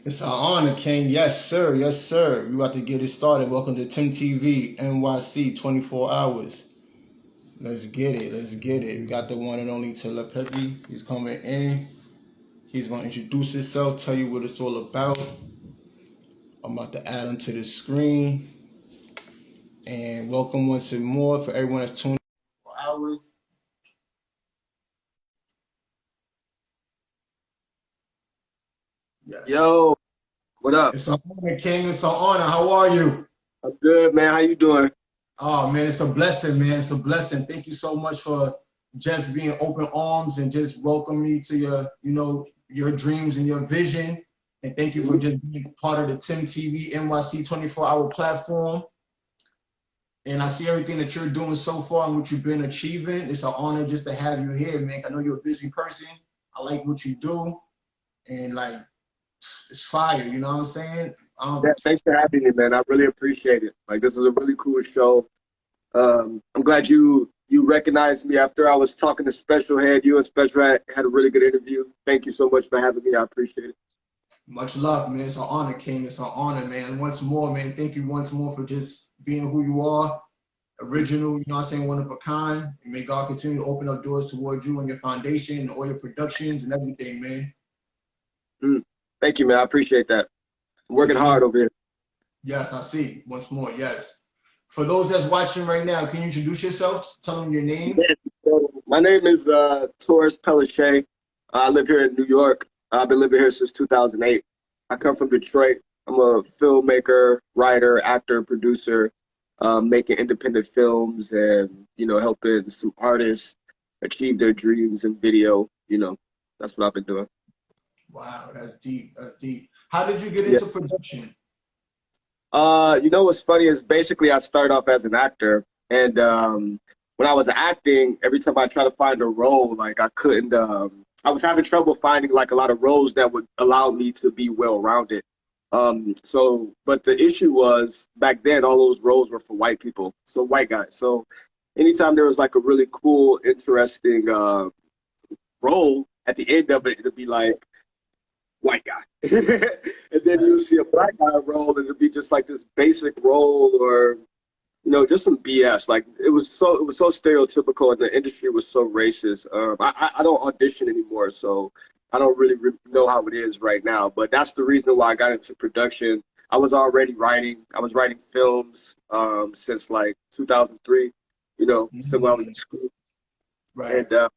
It's an honor, King. Yes, sir. Yes, sir. We about to get it started. Welcome to Tim TV NYC 24 hours. Let's get it. Let's get it. We got the one and only Taylor Peppy. He's coming in. He's going to introduce himself, tell you what it's all about. I'm about to add him to the screen. And welcome once and more for everyone that's tuned in for hours. Yes. Yo, what up? It's an honor, King. It's an honor. How are you? I'm good, man. How you doing? Oh man, it's a blessing, man. It's a blessing. Thank you so much for just being open arms and just welcome me to your dreams and your vision. And thank you for just being part of the Tim TV NYC 24-hour platform. And I see everything that you're doing so far and what you've been achieving. It's an honor just to have you here, man. I know you're a busy person. I like what you do. And like, it's fire, you know what I'm saying? Yeah, thanks for having me, man. I really appreciate it. Like, this is a really cool show. I'm glad you recognized me after I was talking to Special Head. You and Special Head had a really good interview. Thank you so much for having me. I appreciate it. Much love, man. It's an honor, King. It's an honor, man. Once more, man, thank you once more for just being who you are. Original, you know what I'm saying, one of a kind. And may God continue to open up doors towards you and your foundation and all your productions and everything, man. Thank you, man. I appreciate that. I'm working hard over here. Yes, I see. Once more, yes. For those that's watching right now, can you introduce yourself? Tell them your name. Yeah, so my name is Torres Pellichet. I live here in New York. I've been living here since 2008. I come from Detroit. I'm a filmmaker, writer, actor, producer, making independent films and, helping some artists achieve their dreams in video. That's what I've been doing. Wow, that's deep. That's deep. How did you get Yeah. into production? What's funny is basically I started off as an actor, and when I was acting, every time I tried to find a role, like I couldn't. I was having trouble finding like a lot of roles that would allow me to be well-rounded. But the issue was back then all those roles were for white people, so white guys. So anytime there was like a really cool, interesting role, at the end of it, it'd be like white guy. And then you'll see a black guy role and it'll be just like this basic role or just some BS. Like it was so stereotypical and the industry was so racist. I don't audition anymore, so I don't really know how it is right now. But that's the reason why I got into production. I was already writing. I was writing films since like 2003, still when I was in school. Right. And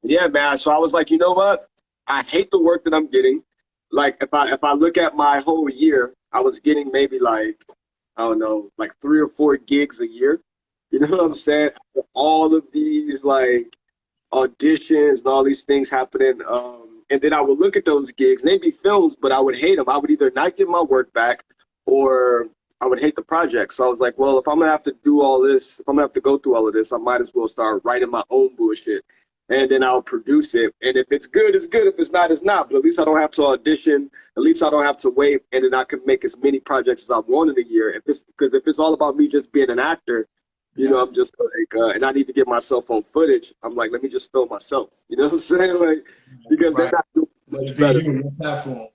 yeah, man. So I was like, you know what? I hate the work that I'm getting. Like if I look at my whole year, I was getting maybe like, I don't know, like 3 or 4 gigs a year. You know what I'm saying? All of these like auditions and all these things happening. And then I would look at those gigs and they'd be films, but I would hate them. I would either not get my work back or I would hate the project. So I was like, well, if I'm gonna have to do all this, if I'm gonna have to go through all of this, I might as well start writing my own bullshit. And then I'll produce it. And if it's good, it's good. If it's not, it's not. But at least I don't have to audition. At least I don't have to wait. And then I can make as many projects as I want in a year. Because if it's all about me just being an actor, I'm just like, and I need to get my cell phone footage. I'm like, let me just film myself. You know what I'm saying? Like, because they're Right. not doing Let's much be better. you, your platform.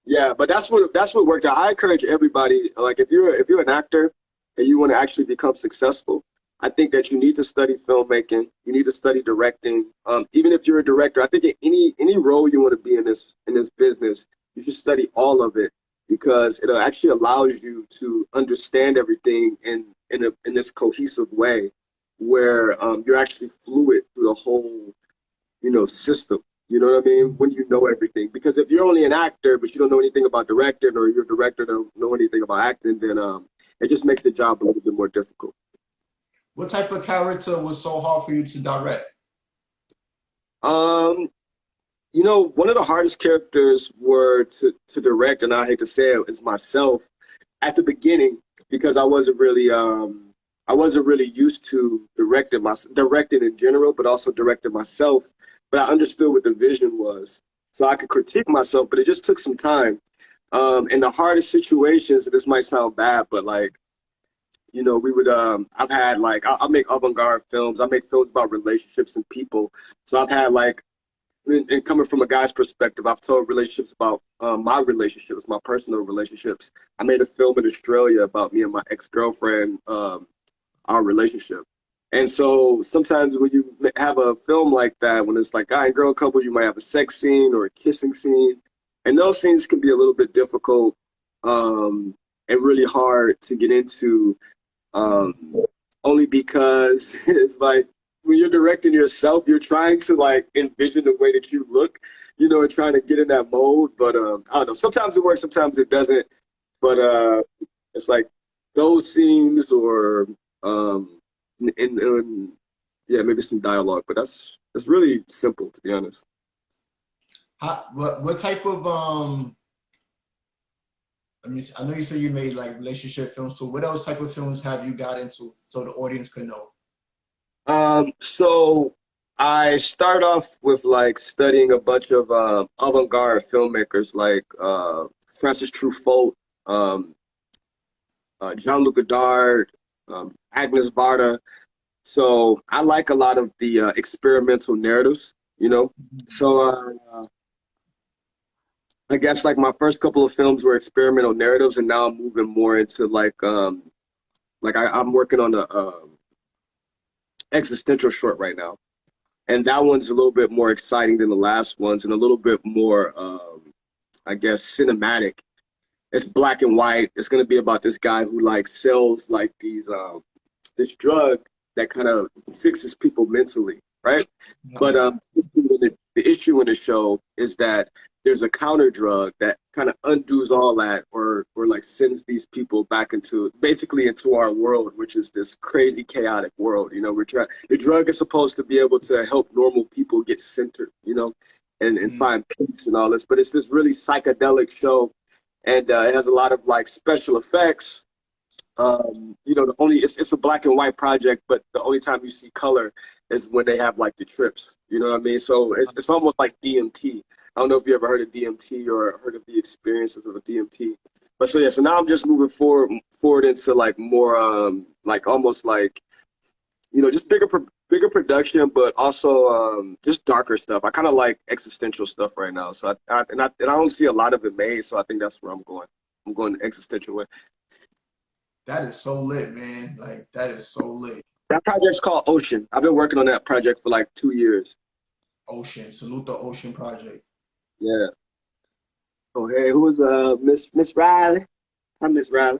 Yeah, but that's what worked out. I encourage everybody, like if you're an actor and you want to actually become successful, I think that you need to study filmmaking. You need to study directing. Even if you're a director, I think in any role you want to be in this business, you should study all of it because it actually allows you to understand everything in this cohesive way where you're actually fluid through the whole system. You know what I mean? When you know everything. Because if you're only an actor, but you don't know anything about directing, or you're a director don't know anything about acting, then it just makes the job a little bit more difficult. What type of character was so hard for you to direct? Um, one of the hardest characters were to direct, and I hate to say it, is myself at the beginning because I wasn't really used to directing in general, but also directing myself. But I understood what the vision was, so I could critique myself. But it just took some time. In the hardest situations, and this might sound bad, but like we would I've had like I make avant-garde films. I make films about relationships and people. So I've had like and coming from a guy's perspective, I've told relationships about my relationships, my personal relationships. I made a film in Australia about me and my ex-girlfriend, our relationship. And so sometimes when you have a film like that, when it's like guy and girl couple, you might have a sex scene or a kissing scene. And those scenes can be a little bit difficult and really hard to get into only because it's like when you're directing yourself, you're trying to like envision the way that you look, and trying to get in that mode. But I don't know, sometimes it works, sometimes it doesn't. But it's like those scenes or yeah, maybe some dialogue, but that's really simple, to be honest. What type of I mean, I know you said you made like relationship films. So what else type of films have you got into so the audience could know? So I start off with like studying a bunch of avant-garde filmmakers like Francis Truffaut, Jean-Luc Godard, Agnes Varda. So I like a lot of the experimental narratives, So I guess like my first couple of films were experimental narratives, and now I'm moving more into like I'm working on a existential short right now, and that one's a little bit more exciting than the last ones, and a little bit more I guess cinematic. It's black and white. It's gonna be about this guy who like sells like these this drug that kind of fixes people mentally, right? But the issue in the show is that there's a counter drug that kind of undoes all that, or like sends these people back into our world, which is this crazy chaotic world. The drug is supposed to be able to help normal people get centered, and find peace and all this. But it's this really psychedelic show, and it has a lot of like special effects. It's a black and white project, but the only time you see color is when they have like the trips. You know what I mean? So it's almost like DMT. I don't know if you ever heard of DMT or heard of the experiences of a DMT. But so now I'm just moving forward into like more like almost like just bigger production, but also just darker stuff. I kind of like existential stuff right now. So I don't see a lot of it made. So I think that's where I'm going. I'm going the existential way. That is so lit, man. Like, that is so lit. That project's called Ocean. I've been working on that project for like 2 years. Ocean. Salute the Ocean Project. Yeah. Oh, hey, who was Miss Riley? Hi, Miss Riley.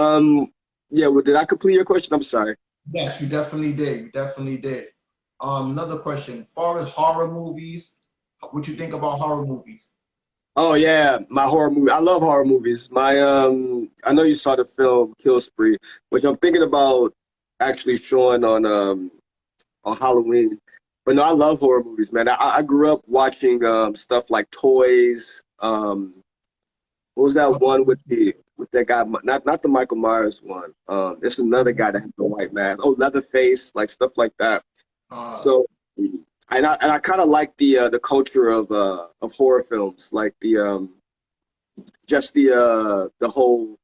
Yeah, well, did I complete your question? I'm sorry. Yes, you definitely did. You definitely did. Another question. As far as horror movies, what you think about horror movies? Oh yeah, my horror movie. I love horror movies. I know you saw the film Kill Spree, which I'm thinking about actually showing on Halloween. But no, I love horror movies, man. I grew up watching stuff like Toys. What was that one with that guy? Not the Michael Myers one. It's another guy that has the white mask. Oh, Leatherface, like stuff like that. So. And I kind of like the culture of horror films, like the whole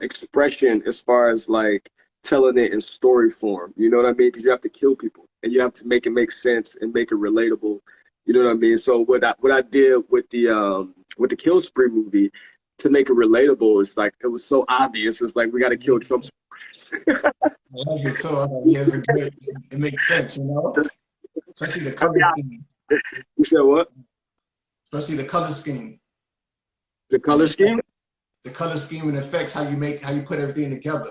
expression as far as like telling it in story form. You know what I mean? Because you have to kill people and you have to make it make sense and make it relatable. You know what I mean? So what I did with the Kill Spree movie to make it relatable is like it was so obvious. It's like we got to kill Trump supporters. I like it too. Yeah, it makes sense, Especially the color scheme. You said what? Especially the color scheme. The color scheme? The color scheme and effects, how you put everything together.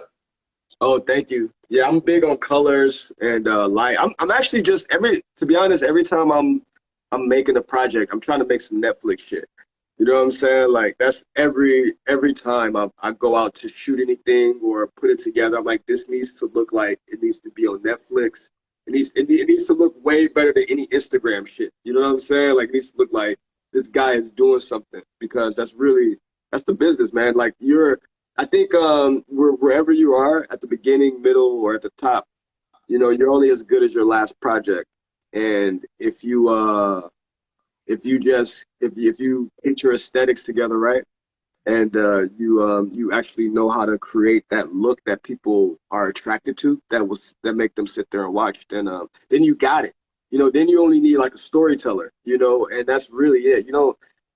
Oh, thank you. Yeah, I'm big on colors and light. I'm actually just to be honest, every time I'm making a project, I'm trying to make some Netflix shit. You know what I'm saying? Like that's every time I go out to shoot anything or put it together, I'm like, this needs to look like it needs to be on Netflix. It needs to look way better than any Instagram shit. You know what I'm saying? Like it needs to look like this guy is doing something, because that's the business, man. Like I think wherever you are at the beginning, middle, or at the top, you're only as good as your last project. And if you get your aesthetics together, right, and you actually know how to create that look that people are attracted to, that make them sit there and watch, then you got it. then you only need like a storyteller, and that's really it.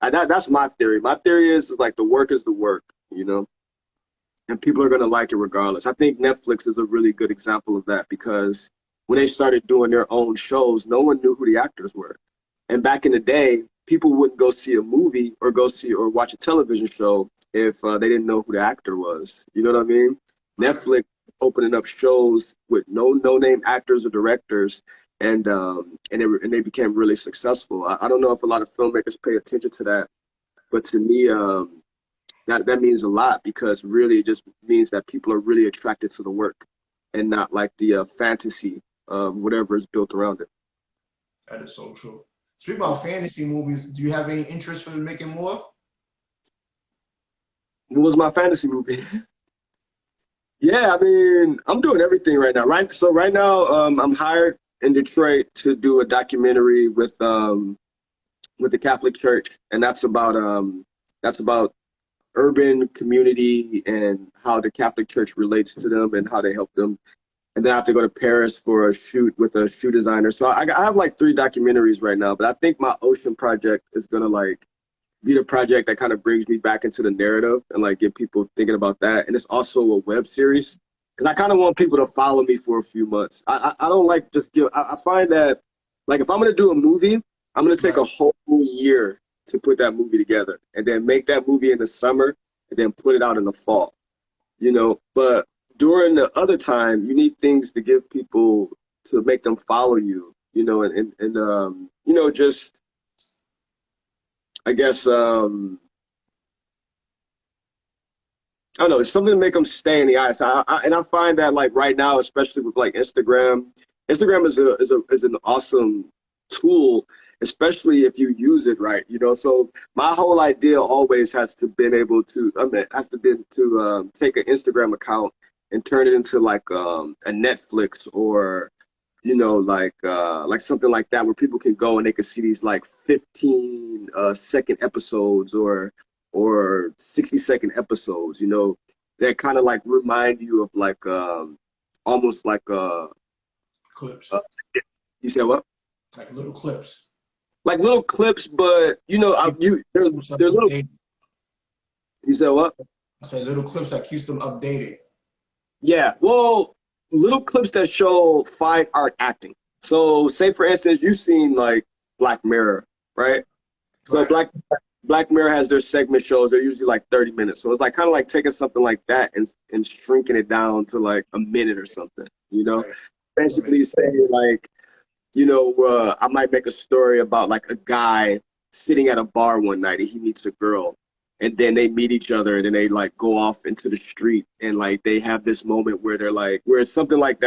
That's my theory. My theory is like the work is the work, and people are gonna like it regardless. I think Netflix is a really good example of that because when they started doing their own shows, no one knew who the actors were. And back in the day, people wouldn't go see a movie or go see or watch a television show if they didn't know who the actor was. You know what I mean? Netflix opening up shows with no name actors or directors, and they became really successful. I don't know if a lot of filmmakers pay attention to that, but to me, that means a lot because really it just means that people are really attracted to the work and not like the fantasy of whatever is built around it. That is so true. Speaking about fantasy movies, do you have any interest for making more? What was my fantasy movie? Yeah, I mean, I'm doing everything right now. So right now, I'm hired in Detroit to do a documentary with the Catholic Church, and that's about urban community and how the Catholic Church relates to them and how they help them. And then I have to go to Paris for a shoot with a shoe designer. So I have like 3 documentaries right now, but I think my ocean project is gonna like be the project that kind of brings me back into the narrative and like get people thinking about that. And it's also a web series because I kind of want people to follow me for a few months. I don't like just give. I find that like if I'm gonna do a movie, I'm gonna take a whole year to put that movie together and then make that movie in the summer and then put it out in the fall. But during the other time, you need things to give people to make them follow you, and just, I guess, I don't know, it's something to make them stay in the eyes. And I find that like right now, especially with like Instagram is an awesome tool, especially if you use it right, So my whole idea always has to been to take an Instagram account and turn it into like a Netflix or like something like that where people can go and they can see these like 15-second episodes or 60-second episodes, that kind of like remind you of like almost like clips. You said what? Like little clips. Like little clips, but they're little. You said what? I said little clips that keeps them updated. Yeah, well, little clips that show fine art acting. So, say for instance, you've seen like Black Mirror, right? So Black Mirror has their segment shows. They're usually like 30 minutes. So it's like kind of like taking something like that and shrinking it down to like a minute or something. Right. Basically saying like, I might make a story about like a guy sitting at a bar one night and he meets a girl. And then they meet each other and then they like go off into the street and like they have this moment where they're like, where it's something like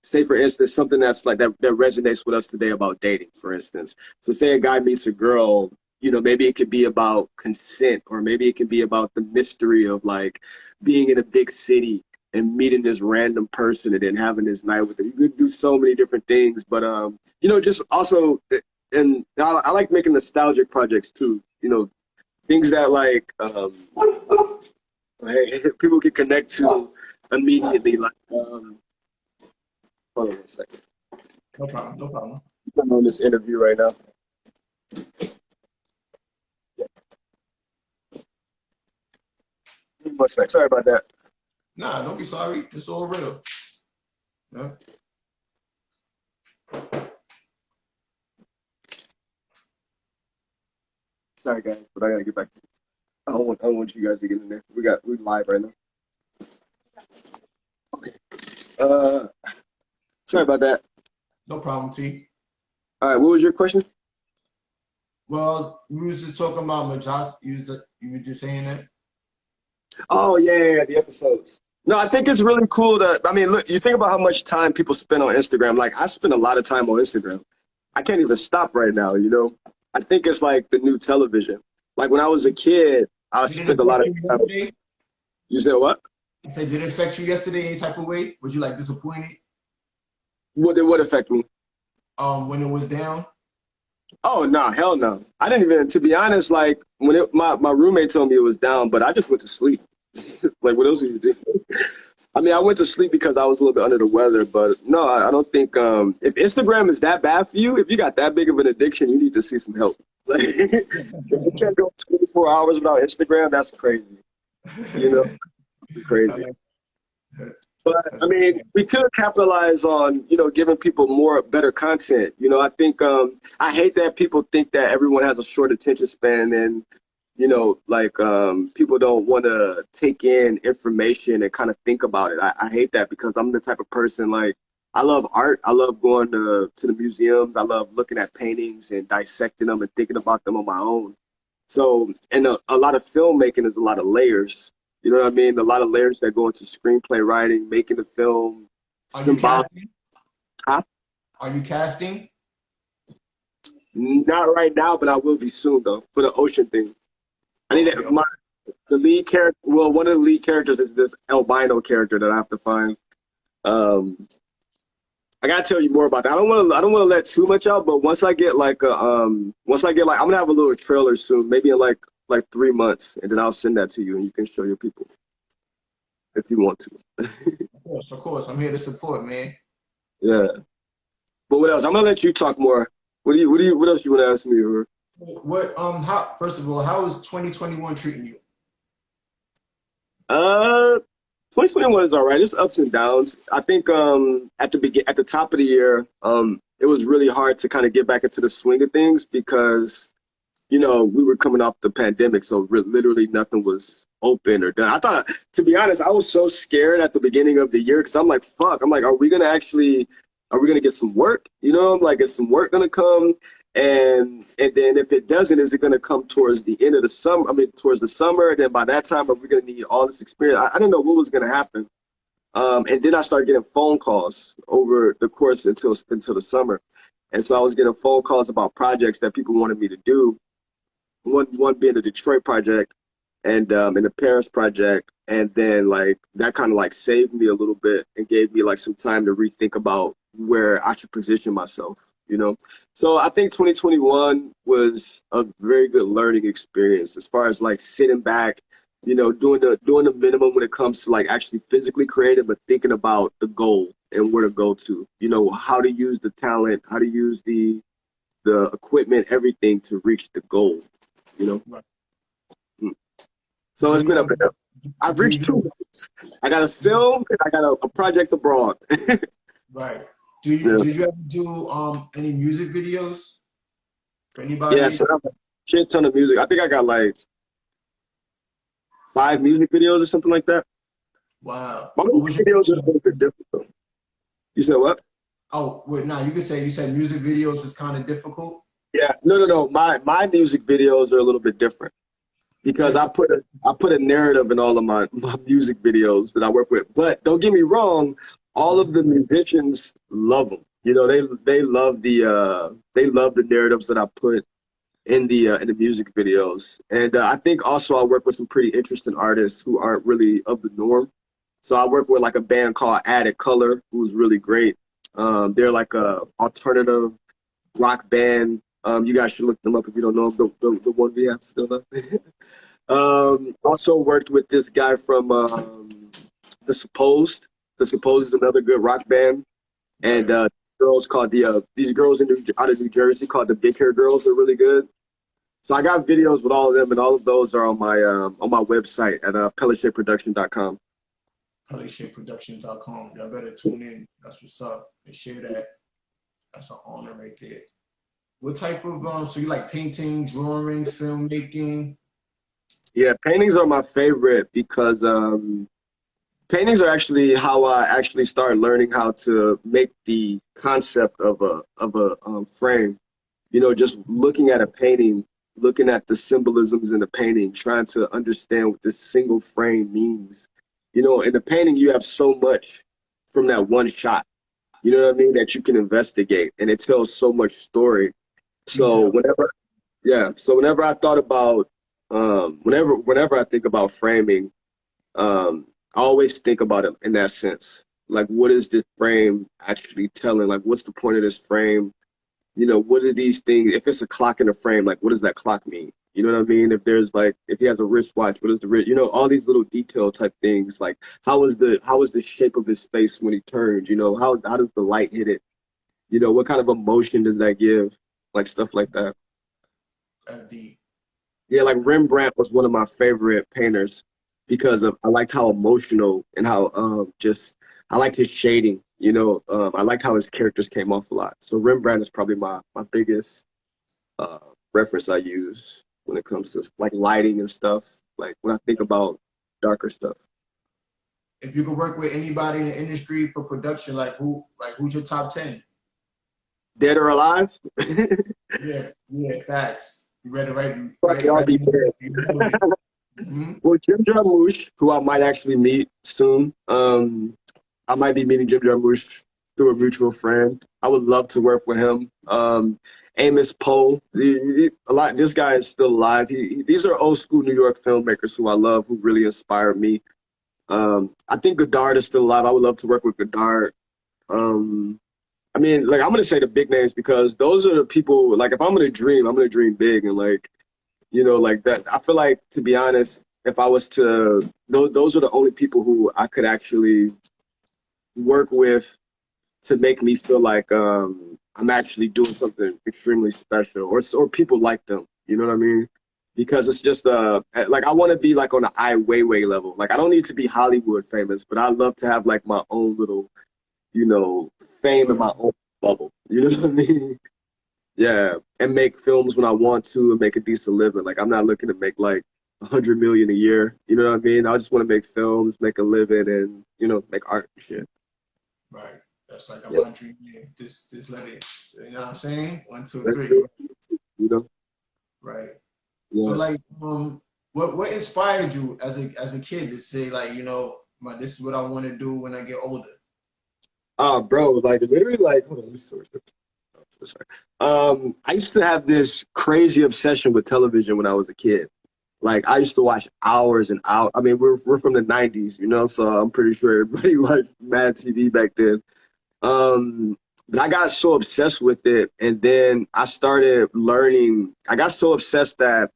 say for instance, something that's like that resonates with us today about dating, for instance. So say a guy meets a girl, maybe it could be about consent or maybe it could be about the mystery of like being in a big city and meeting this random person and then having this night with them. You could do so many different things, but just also. And I like making nostalgic projects too, things that like people can connect to immediately. Like, hold on a second. No problem. I'm on this interview right now. Yeah. 1 sec. Sorry about that. Nah, don't be sorry. It's all real. Yeah. Sorry guys, but I gotta get back. I don't want you guys to get in there. We live right now. Okay. Sorry about that. No problem, T. All right, what was your question? Well, we was just talking about Majas. You were just saying that. Oh yeah, the episodes. No, I think it's really cool that. I mean, look, you think about how much time people spend on Instagram. Like I spend a lot of time on Instagram. I can't even stop right now. I think it's like the new television. Like when I was a kid, I spent a lot of time. You said what? I said, did it affect you yesterday any type of way? Were you like disappointed? What affect me? When it was down? Oh, no, hell no. I didn't even, to be honest, like when my roommate told me it was down, but I just went to sleep. Like what else are you doing? I mean, I went to sleep because I was a little bit under the weather, but no, I don't think if Instagram is that bad for you, if you got that big of an addiction, you need to see some help. Like, if you can't go 24 hours without Instagram, that's crazy. You know, crazy. But I mean, we could capitalize on, you know, giving people more better content. You know, I think I hate that people think that everyone has a short attention span and, you know, like people don't want to take in information and kind of think about it. I hate that because I'm the type of person, like, I love art. I love going to the museums. I love looking at paintings and dissecting them and thinking about them on my own. So, and a lot of filmmaking is a lot of layers. You know what I mean? A lot of layers that go into screenplay writing, making the film. Are you casting? Huh? Are you casting? Not right now, but I will be soon though for the ocean thing. I need the lead character. Well, one of the lead characters is this albino character that I have to find. I gotta tell you more about that. I don't want to let too much out, but once I get like I'm gonna have a little trailer soon, maybe in like 3 months, and then I'll send that to you, and you can show your people if you want to. Of course, I'm here to support, man. Yeah. But what else? I'm gonna let you talk more. What else you want to ask me? Or? First of all, how is 2021 treating you? 2021 is all right. It's ups and downs. I think at the top of the year, it was really hard to kind of get back into the swing of things because, you know, we were coming off the pandemic, so literally nothing was open or done. I thought, to be honest, I was so scared at the beginning of the year because I'm like, fuck. I'm like, are we gonna get some work? You know, I'm like, is some work gonna come? And then if it doesn't, is it gonna come towards the end of the summer? I mean, towards the summer. And then by that time, are we gonna need all this experience? I didn't know what was gonna happen. And then I started getting phone calls over the course until the summer. And so I was getting phone calls about projects that people wanted me to do. One being the Detroit project and the Paris project. And then like that kind of like saved me a little bit and gave me like some time to rethink about where I should position myself, you know? So I think 2021 was a very good learning experience as far as like sitting back, you know, doing the minimum when it comes to like actually physically creating, but thinking about the goal and where to go to, you know, how to use the talent, how to use the equipment, everything to reach the goal, you know? Right. So it's been up and down. I've reached 2 goals. I got a film and I got a project abroad. Right. Did you ever do any music videos for anybody? Yeah, so I have a shit ton of music. I think I got like 5 music videos or something like that. Wow. My music videos are a little bit different though. You said what? Oh, wait, no, you said music videos is kind of difficult. Yeah, no. My music videos are a little bit different because I put a narrative in all of my music videos that I work with. But don't get me wrong, all of the musicians love them. You know, they love the narratives that I put in the music videos. And I think also I work with some pretty interesting artists who aren't really of the norm. So I work with like a band called Added Color, who's really great. They're like a alternative rock band. You guys should look them up if you don't know them, the one we have still up. Also worked with this guy from The Supposed. The Supposed is another good rock band. And girls called these girls out of New Jersey called the Big Hair Girls are really good. So I got videos with all of them, and all of those are on my website at pelletshitproduction.com. pelletshitproduction.com. Y'all better tune in. That's what's up. And share that. That's an honor right there. What type of so you like painting, drawing, filmmaking? Yeah, paintings are my favorite because paintings are actually how I actually started learning how to make the concept of a frame. You know, just looking at a painting, looking at the symbolisms in the painting, trying to understand what this single frame means. You know, in the painting, you have so much from that one shot, you know what I mean, that you can investigate, and it tells so much story. So whenever I thought about, whenever I think about framing, I always think about it in that sense. Like, what is this frame actually telling? Like, what's the point of this frame? You know, what are these things? If it's a clock in a frame, like, what does that clock mean? You know what I mean? If there's like, if he has a wristwatch, what is the wrist? You know, all these little detail type things. Like, how is the shape of his face when he turns? You know, how does the light hit it? You know, what kind of emotion does that give? Like stuff like that. That's deep. Yeah, like Rembrandt was one of my favorite painters because of I liked how emotional and how just I liked his shading. You know, I liked how his characters came off a lot. So Rembrandt is probably my biggest uh, reference I use when it comes to like lighting and stuff. Like when I think about darker stuff. If you could work with anybody in the industry for production, who's your top 10? Dead or alive? Yeah, yeah, facts. You ready, right? Probably all be dead. Well, Jim Jarmusch, who I might actually meet soon. I might be meeting Jim Jarmusch through a mutual friend. I would love to work with him. Amos Poe, this guy is still alive. These are old school New York filmmakers who I love, who really inspire me. I think Godard is still alive. I would love to work with Godard. I mean, like, I'm gonna say the big names because those are the people. Like, if I'm gonna dream big, and like, you know, like that. I feel like, to be honest, if I was to, those are the only people who I could actually work with to make me feel like I'm actually doing something extremely special, or people like them. You know what I mean? Because it's just like I want to be like on the Ai Weiwei level. Like I don't need to be Hollywood famous, but I love to have like my own little, you know, fame in my own bubble. You know what I mean? Yeah, and make films when I want to and make a decent living. Like I'm not looking to make like 100 million a year. You know what I mean? I just want to make films, make a living, and you know, make art and shit. Right. That's like a Yeah. laundry. Yeah. Just let it. You know what I'm saying? One, two, That's three. true. You know? Right. So Yeah. like, what inspired you as a kid to say like, you know, this is what I want to do when I get older? Bro, like literally, like, hold on, let me see. Sorry. I used to have this crazy obsession with television when I was a kid. Like I used to watch hours and hours. I mean, we're from the '90s, you know, so I'm pretty sure everybody watched Mad TV back then. But I got so obsessed with it, and then I started learning. I got so obsessed that,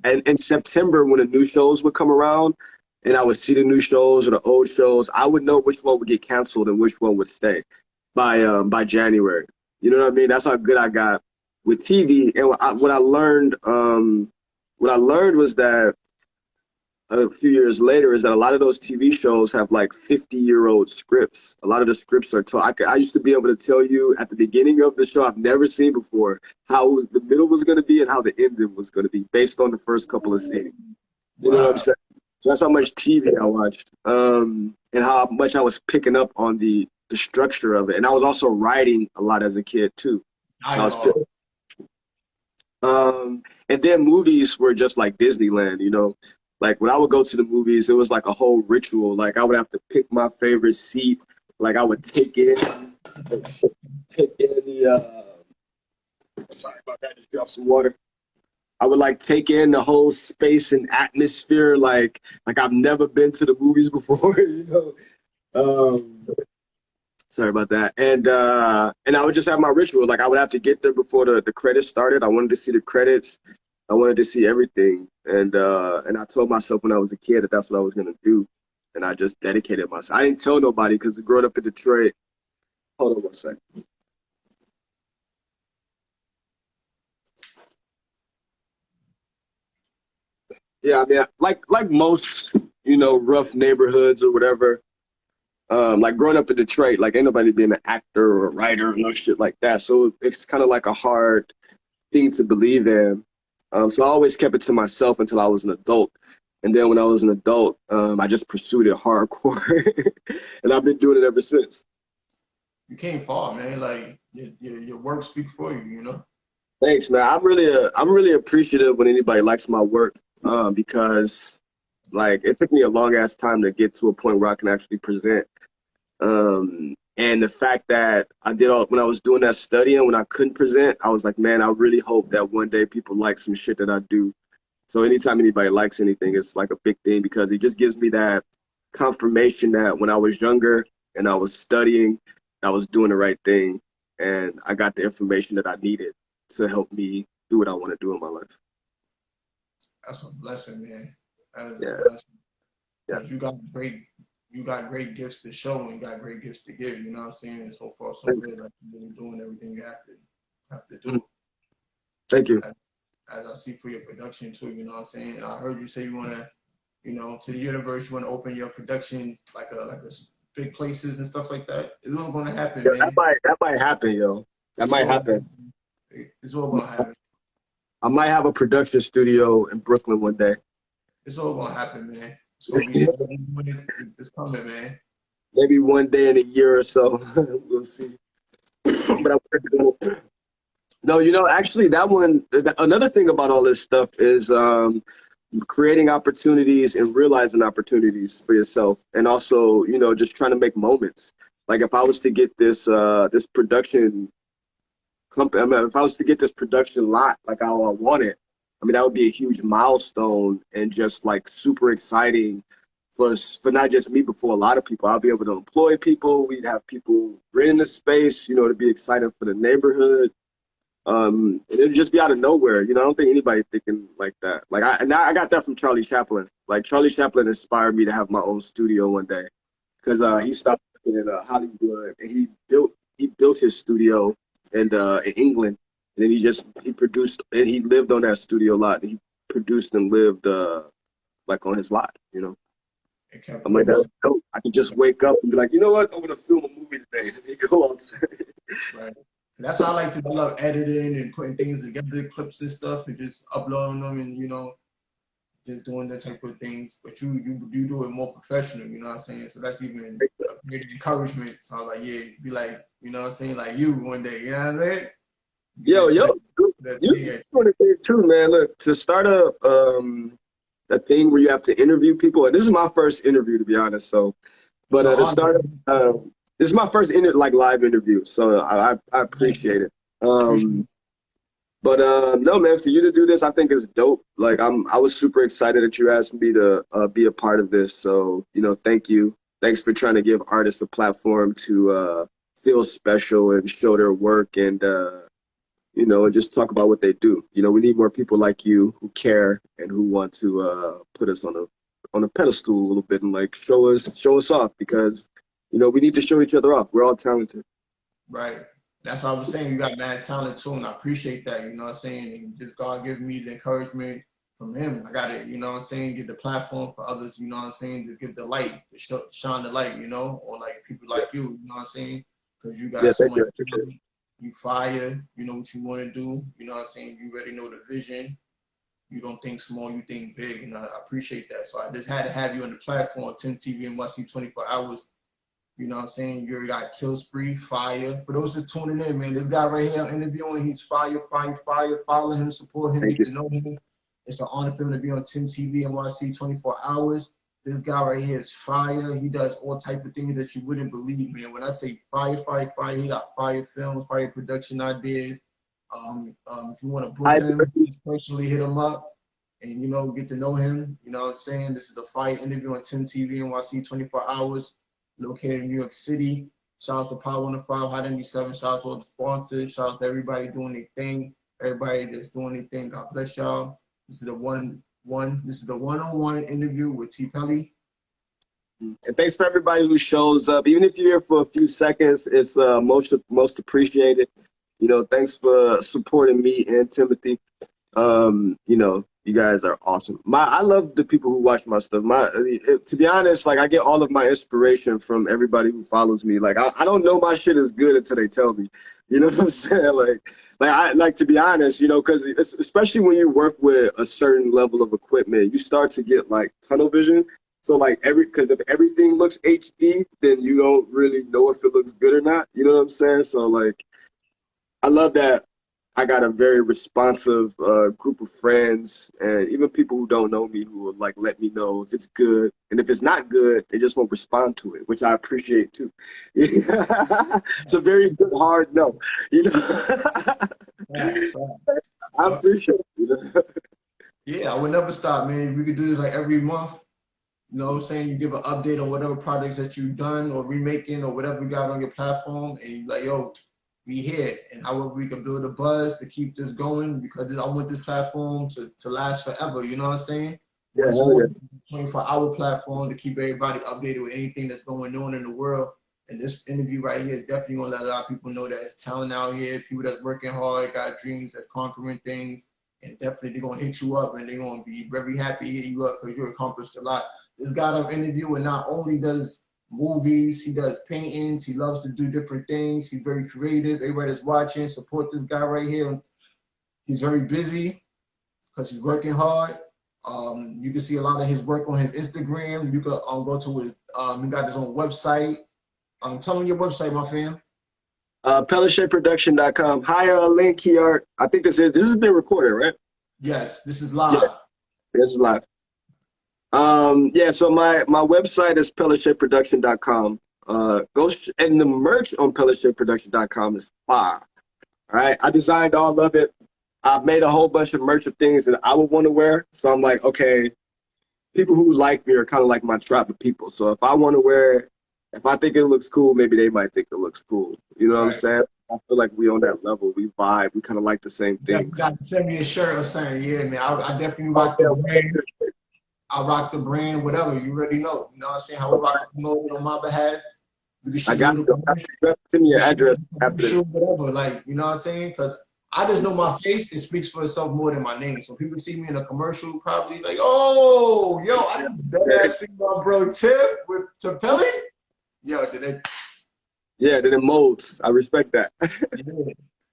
and in September when the new shows would come around, and I would see the new shows or the old shows, I would know which one would get canceled and which one would stay by January. You know what I mean? That's how good I got with TV. And what I learned was that a few years later is that a lot of those TV shows have like 50-year-old scripts. A lot of the scripts are told. I used to be able to tell you at the beginning of the show I've never seen before how the middle was going to be and how the ending was going to be based on the first couple of scenes. You know what I'm Wow. saying? So that's how much TV I watched, and how much I was picking up on the structure of it. And I was also writing a lot as a kid too. So I was Dialogue. and then movies were just like Disneyland, you know. Like when I would go to the movies, it was like a whole ritual. Like I would have to pick my favorite seat. Like I would take in the. Sorry about that. Just drop some water. I would like take in the whole space and atmosphere. Like I've never been to the movies before, you know. Sorry about that. And I would just have my ritual. Like I would have to get there before the credits started. I wanted to see the credits. I wanted to see everything. And I told myself when I was a kid that that's what I was gonna do. And I just dedicated myself. I didn't tell nobody because growing up in Detroit. Hold on one second. Yeah, I mean, like most, you know, rough neighborhoods or whatever. Like growing up in Detroit, like ain't nobody being an actor or a writer or no shit like that. So it's kind of like a hard thing to believe in. So I always kept it to myself until I was an adult. And then when I was an adult, I just pursued it hardcore. And I've been doing it ever since. You came far, man. Like your work speak for you, you know? Thanks, man. I'm really appreciative when anybody likes my work, because like it took me a long ass time to get to a point where I can actually present. And the fact that I did all when I was doing that studying when I couldn't present, I was like, man, I really hope that one day people like some shit that I do. So anytime anybody likes anything, it's like a big thing because it just gives me that confirmation that when I was younger and I was studying, I was doing the right thing and I got the information that I needed to help me do what I want to do in my life. That's a blessing, man. That is a Yeah, blessing. yeah. Because you got great gifts to show and you got great gifts to give. You know what I'm saying? And so far, so good. Like you're really doing everything you have to Mhm. do. Thank you. As I see for your production too. You know what I'm saying? And I heard you say you want to, to the universe, you want to open your production like a big places and stuff like that. It's all gonna happen, Yeah, man. that might happen, yo. That It's might all happen. it's all gonna happen. I might have a production studio in Brooklyn one day. It's all gonna happen, man. It's gonna be it's coming, man. Maybe one day in a year or so. We'll see. Yeah, But I'm working on it. No, actually, another thing about all this stuff is creating opportunities and realizing opportunities for yourself. And also, just trying to make moments. Like if I was to get this production company, I mean, if I was to get this production lot like how I want it, I mean, that would be a huge milestone and just like super exciting for not just me, but for a lot of people. I'll be able to employ people. We'd have people renting the space, to be excited for the neighborhood. And it'd just be out of nowhere. I don't think anybody thinking like that. Like I got that from Charlie Chaplin. Like Charlie Chaplin inspired me to have my own studio one day because he stopped working in Hollywood and he built his studio in England, and then he produced and he lived on that studio lot. And he produced and lived like on his lot. it kept I'm like, moving. that's dope. I can just wake up and be like, you know what? I'm gonna film a movie today. And then go outside. Right. That's how I like to do. I love editing and putting things together, clips and stuff, and just uploading them and just doing that type of things. But you do it more professional, you know what I'm saying? So that's even a great encouragement. So I was like, yeah, be like, you know what I'm saying, like you one day, you know what I'm saying? Yo, Get yo, you yeah, doing a thing too, man. Look, to start a thing where you have to interview people, and this is my first interview to be honest. So, but it's an to honor. start, this is my first like live interview, so I appreciate it. Appreciate Um, but no, man, for you to do this, I think is dope. Like I was super excited that you asked me to be a part of this. So thank you. Thanks for trying to give artists a platform to feel special and show their work and just talk about what they do. We need more people like you who care and who want to put us on a pedestal a little bit and like show us off because we need to show each other off. We're all talented. Right. That's what I was saying. You got mad talent too, and I appreciate that. You know what I'm saying? And just God giving me the encouragement from Him. I got to, you know what I'm saying, get the platform for others. You know what I'm saying, to give the light, to shine the light. Or like people like you. You know what I'm saying? Because you got Yeah, so thank much you. I appreciate it. talent. You fire. You know what you want to do. You know what I'm saying? You already know the vision. You don't think small, you think big, and I appreciate that. So I just had to have you on the platform, TIMTVNYC 24 hours. You know what I'm saying? You already got Kill Spree, fire. For those just tuning in, man, this guy right here I'm interviewing, he's fire, fire, fire. Follow him, support him, Thank get you. to know him. It's an honor for him to be on Tim TV and YC 24 hours. This guy right here is fire. He does all type of things that you wouldn't believe, man. When I say fire, fire, fire, he got fire films, fire production ideas. If you want to book I him, just personally hit him up and get to know him. You know what I'm saying? This is the fire interview on Tim TV and YC 24 hours, located in New York City. Shout out to Power 105, Hot 97. Shout out to all the sponsors. Shout out to everybody doing their thing. Everybody that's doing their thing. God bless y'all. This is the one-on-one interview with T. Pelly. And thanks for everybody who shows up. Even if you're here for a few seconds, it's most appreciated. Thanks for supporting me and Timothy. You guys are awesome. I love the people who watch my stuff. To be honest, like I get all of my inspiration from everybody who follows me. Like I don't know my shit is good until they tell me. You know what I'm saying? Like to be honest, because especially when you work with a certain level of equipment, you start to get like tunnel vision. So like because if everything looks HD, then you don't really know if it looks good or not. You know what I'm saying? So like I love that I got a very responsive group of friends and even people who don't know me who will like let me know if it's good. And if it's not good, they just won't respond to it, which I appreciate too. It's a very good, hard no. Right. I appreciate it. Yeah, I would never stop, man. We could do this like every month. You know what I'm saying? You give an update on whatever projects that you've done or remaking or whatever you got on your platform, and you like, yo, we here, and however we can build a buzz to keep this going, because I want this platform to last forever. You know what I'm saying? Yeah, It's hell more yeah. than a 24-hour platform to keep everybody updated with anything that's going on in the world. And this interview right here is definitely gonna let a lot of people know that it's talent out here, people that's working hard, got dreams, that's conquering things, and definitely they're gonna hit you up and they're gonna be very happy to hit you up because you accomplished a lot. This guy I'm interviewing not only does movies, he does paintings, he loves to do different things, he's very creative. Everybody that's watching, support this guy right here. He's very busy because he's working hard. You can see a lot of his work on his Instagram. You can go to his, he got his own website. Tell me your website, my fam. PelletShapeProduction.com. Hi, link here. I think this has been recorded, right? Yes, this is live. Yeah, this is live. Yeah, so my website is PelletShapeProduction.com. And the merch on PelletShapeProduction.com is fire. All right, I designed all of it. I've made a whole bunch of merch of things that I would want to wear. So I'm like, okay, people who like me are kind of like my tribe of people. So if I want to wear it, if I think it looks cool, maybe they might think it looks cool. You know what I'm saying? I feel like we on that level. We vibe. We kind of like the same things. You got to send me a shirt or something. Yeah, man. I definitely rock the brand. I rock the brand, whatever. You already know. You know what I'm saying? However I can promote it on my behalf. We can shoot Send me your address after this. Whatever. Like, you know what I'm saying? Because I just know my face. It speaks for itself more than my name. So people see me in a commercial, probably like, oh, yo, I did see my bro Tip with Tapelli. Yo, did it? Yeah, then it molds. I respect that. Yeah.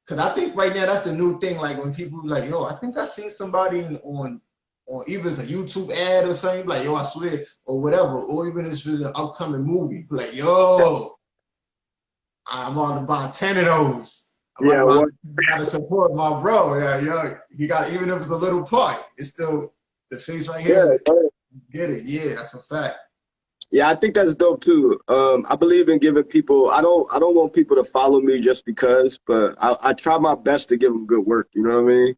Cause I think right now that's the new thing. Like when people like, yo, I think I seen somebody on either it's a YouTube ad or something, like, yo, I swear, or whatever, or even if it's an upcoming movie, like, yo, I'm on to buy 10 of those. Gotta support my bro. Yeah, yo, you got, even if it's a little part, it's still the face right here. Yeah, get it? Yeah, that's a fact. Yeah, I think that's dope too. I believe in giving people. I don't want people to follow me just because, but I try my best to give them good work. You know what I mean?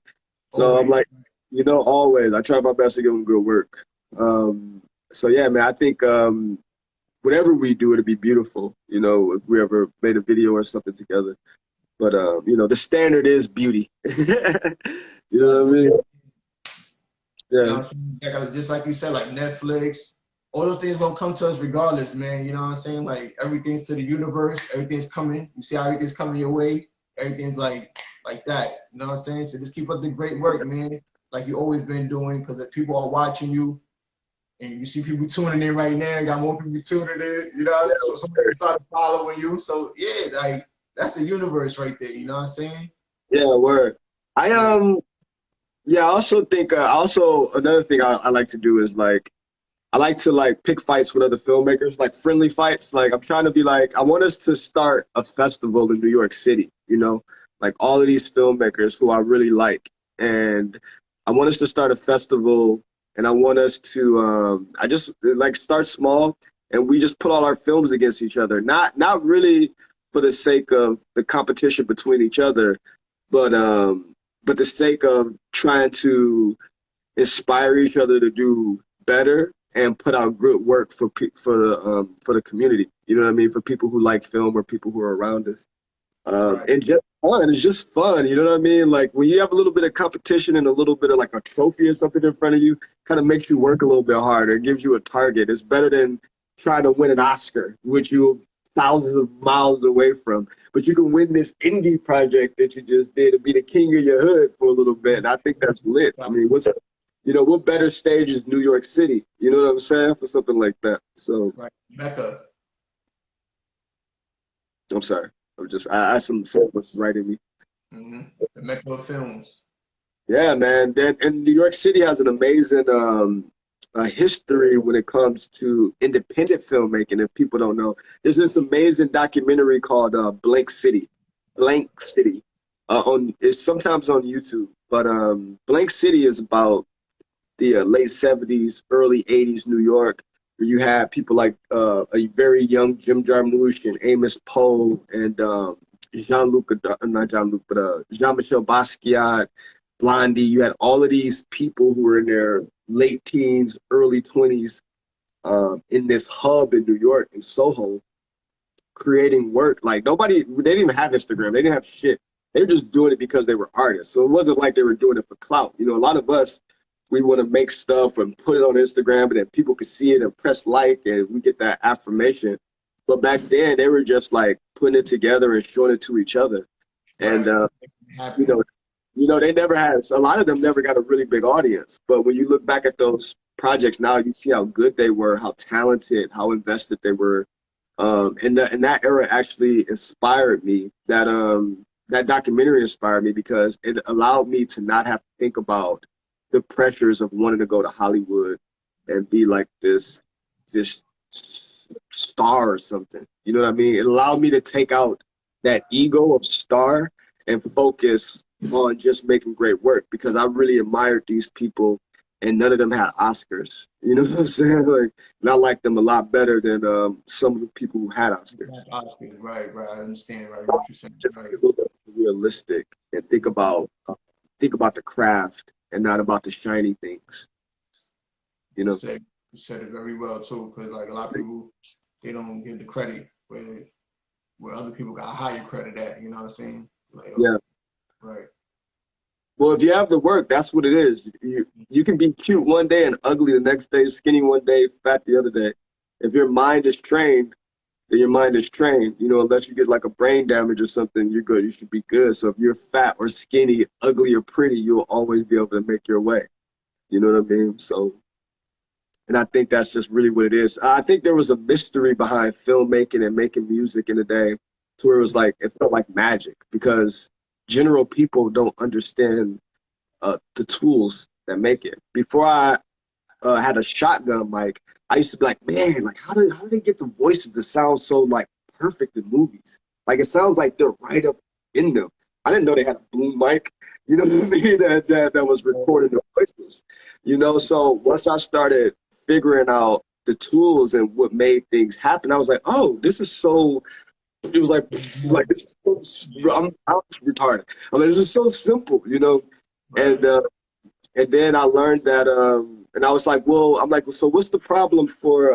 So always. I'm like, you know, always I try my best to give them good work. So yeah, man, I think whatever we do, it'll be beautiful. You know, if we ever made a video or something together. But you know, the standard is beauty. You know what I mean? Yeah. You know, just like you said, like Netflix. All those things gonna come to us regardless, man. You know what I'm saying? Like everything's to the universe, everything's coming. You see how everything's coming your way. Everything's like that. You know what I'm saying? So just keep up the great work, man. Like you always been doing, because if people are watching you, and you see people tuning in right now, got more people tuning in. You know, so somebody started following you. So yeah, like that's the universe right there. You know what I'm saying? Yeah, word. Yeah, I also think another thing I like to do is like. I like to like pick fights with other filmmakers, like friendly fights. Like I'm trying to be like, I want us to start a festival in New York City, you know, like all of these filmmakers who I really like. And I want us to start a festival, and I want us to, I just like start small, and we just put all our films against each other. Not really for the sake of the competition between each other, but the sake of trying to inspire each other to do better and put out good work for the community. You know what I mean? For people who like film or people who are around us. And just fun. It's just fun. You know what I mean? Like when you have a little bit of competition and a little bit of like a trophy or something in front of you, kind of makes you work a little bit harder. It gives you a target. It's better than trying to win an Oscar, which you're thousands of miles away from. But you can win this indie project that you just did and be the king of your hood for a little bit. And I think that's lit. I mean, what better stage is New York City? You know what I'm saying? For something like that. So, Mecca. I'm sorry. I some was writing me. Mm-hmm. The Mecca Films. Yeah, man. And New York City has an amazing history when it comes to independent filmmaking. If people don't know, there's this amazing documentary called Blank City. It's sometimes on YouTube, but Blank City is about the late 70s, early 80s New York, where you had people like a very young Jim Jarmusch and Amos Poe and Jean-Michel Basquiat, Blondie. You had all of these people who were in their late teens, early 20s in this hub in New York, in Soho, creating work. Like nobody, they didn't even have Instagram. They didn't have shit. They were just doing it because they were artists. So it wasn't like they were doing it for clout. You know, a lot of us, we want to make stuff and put it on Instagram and then people can see it and press like and we get that affirmation. But back then they were just like putting it together and showing it to each other. And, they never had, a lot of them never got a really big audience. But when you look back at those projects now, you see how good they were, how talented, how invested they were. And that era actually inspired me. That documentary inspired me because it allowed me to not have to think about the pressures of wanting to go to Hollywood and be like this star or something. You know what I mean? It allowed me to take out that ego of star and focus on just making great work because I really admired these people and none of them had Oscars. You know what I'm saying? Like, and I liked them a lot better than some of the people who had Oscars. Oscars, right. I understand, right? What you're saying. Just be a little bit realistic and think about the craft and not about the shiny things. You know? You said it very well too, because like a lot of people, they don't give the credit where other people got higher credit at. You know what I'm saying? Like, yeah. Right. Well, if you have the work, that's what it is. You can be cute one day and ugly the next day, skinny one day, fat the other day. If your mind is trained, then your mind is trained. You know, unless you get like a brain damage or something, you're good. You should be good. So if you're fat or skinny, ugly or pretty, you'll always be able to make your way. You know what I mean? So, and I think that's just really what it is. I think there was a mystery behind filmmaking and making music in the day to where it was like, it felt like magic because general people don't understand the tools that make it. Before I had a shotgun mic, I used to be like, man, like how do they get the voices to sound so like perfect in movies? Like it sounds like they're right up in them. I didn't know they had a boom mic, you know what I mean? That was recording the voices, you know. So once I started figuring out the tools and what made things happen, I was like, oh, this is so. It was like this is so, I'm retarded. I mean, this is so simple, you know. And then I learned that, and I was like, well, so what's the problem for,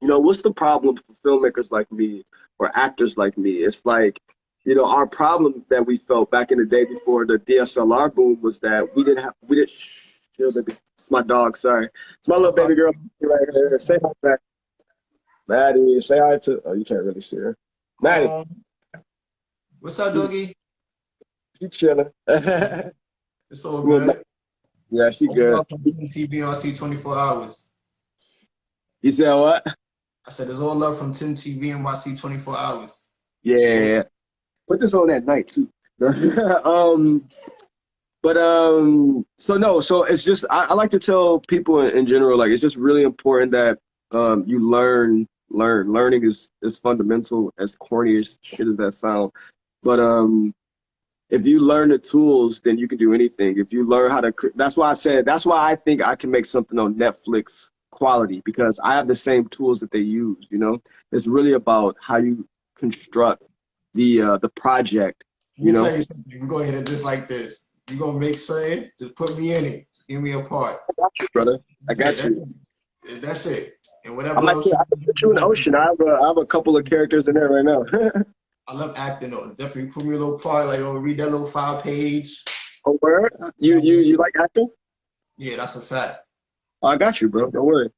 what's the problem for filmmakers like me or actors like me? It's like, you know, our problem that we felt back in the day before the DSLR boom was that we didn't, baby, it's my dog, sorry. It's my little baby girl right here. Say hi back. Maddie, say hi to, oh, you can't really see her. Maddie. What's up, doggy? She chilling. It's all good. Yeah, she good. TIMTVNYC24HRS. You said what? I said there's all love from TIMTVNYC24HRS. Yeah. Put this on at night too. So it's just I like to tell people in general, like it's just really important that you learn. Learning is fundamental, as corny as shit as that sound. But if you learn the tools, then you can do anything. If you learn how to, that's why I think I can make something on Netflix quality because I have the same tools that they use. You know, it's really about how you construct the project. You know, tell you something. We're going to hit it just like this. You're gonna make something, just put me in it. Give me a part. I got you, brother. I got you. That's it. And whatever I put you in the ocean. I have a couple of characters in there right now. I love acting though. Definitely put me a little part, like read that little 5-page. Oh, word? You like acting? Yeah, that's a fact. I got you, bro. Don't worry.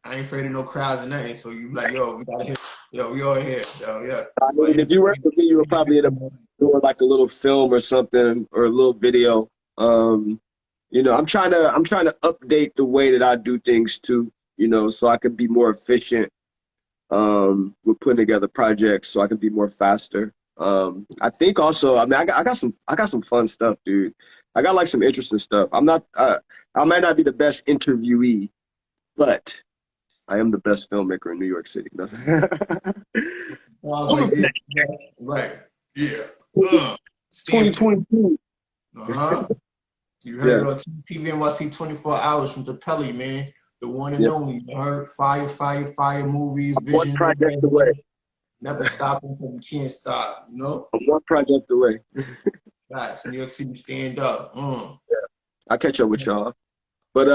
I ain't afraid of no crowds or nothing. So you like, yo, we got here. Yo, we all here. Yo, yeah. I mean, if you work with me, you would probably end up doing like a little film or something or a little video. You know, I'm trying to update the way that I do things too. You know, so I can be more efficient with putting together projects, so I can be more faster. I think also, I mean, I got some fun stuff, dude. I got like some interesting stuff. I might not be the best interviewee, but I am the best filmmaker in New York City. I was like, yeah, right, yeah. 2022. You heard it on TIMTVNYC24HRS from the Pelly, man. The one and only. You heard fire movies. Vision, one project away. Never stopping because we can't stop, you know? I'm one project away. Facts. New York City, stand up. Yeah. I'll catch up with y'all. But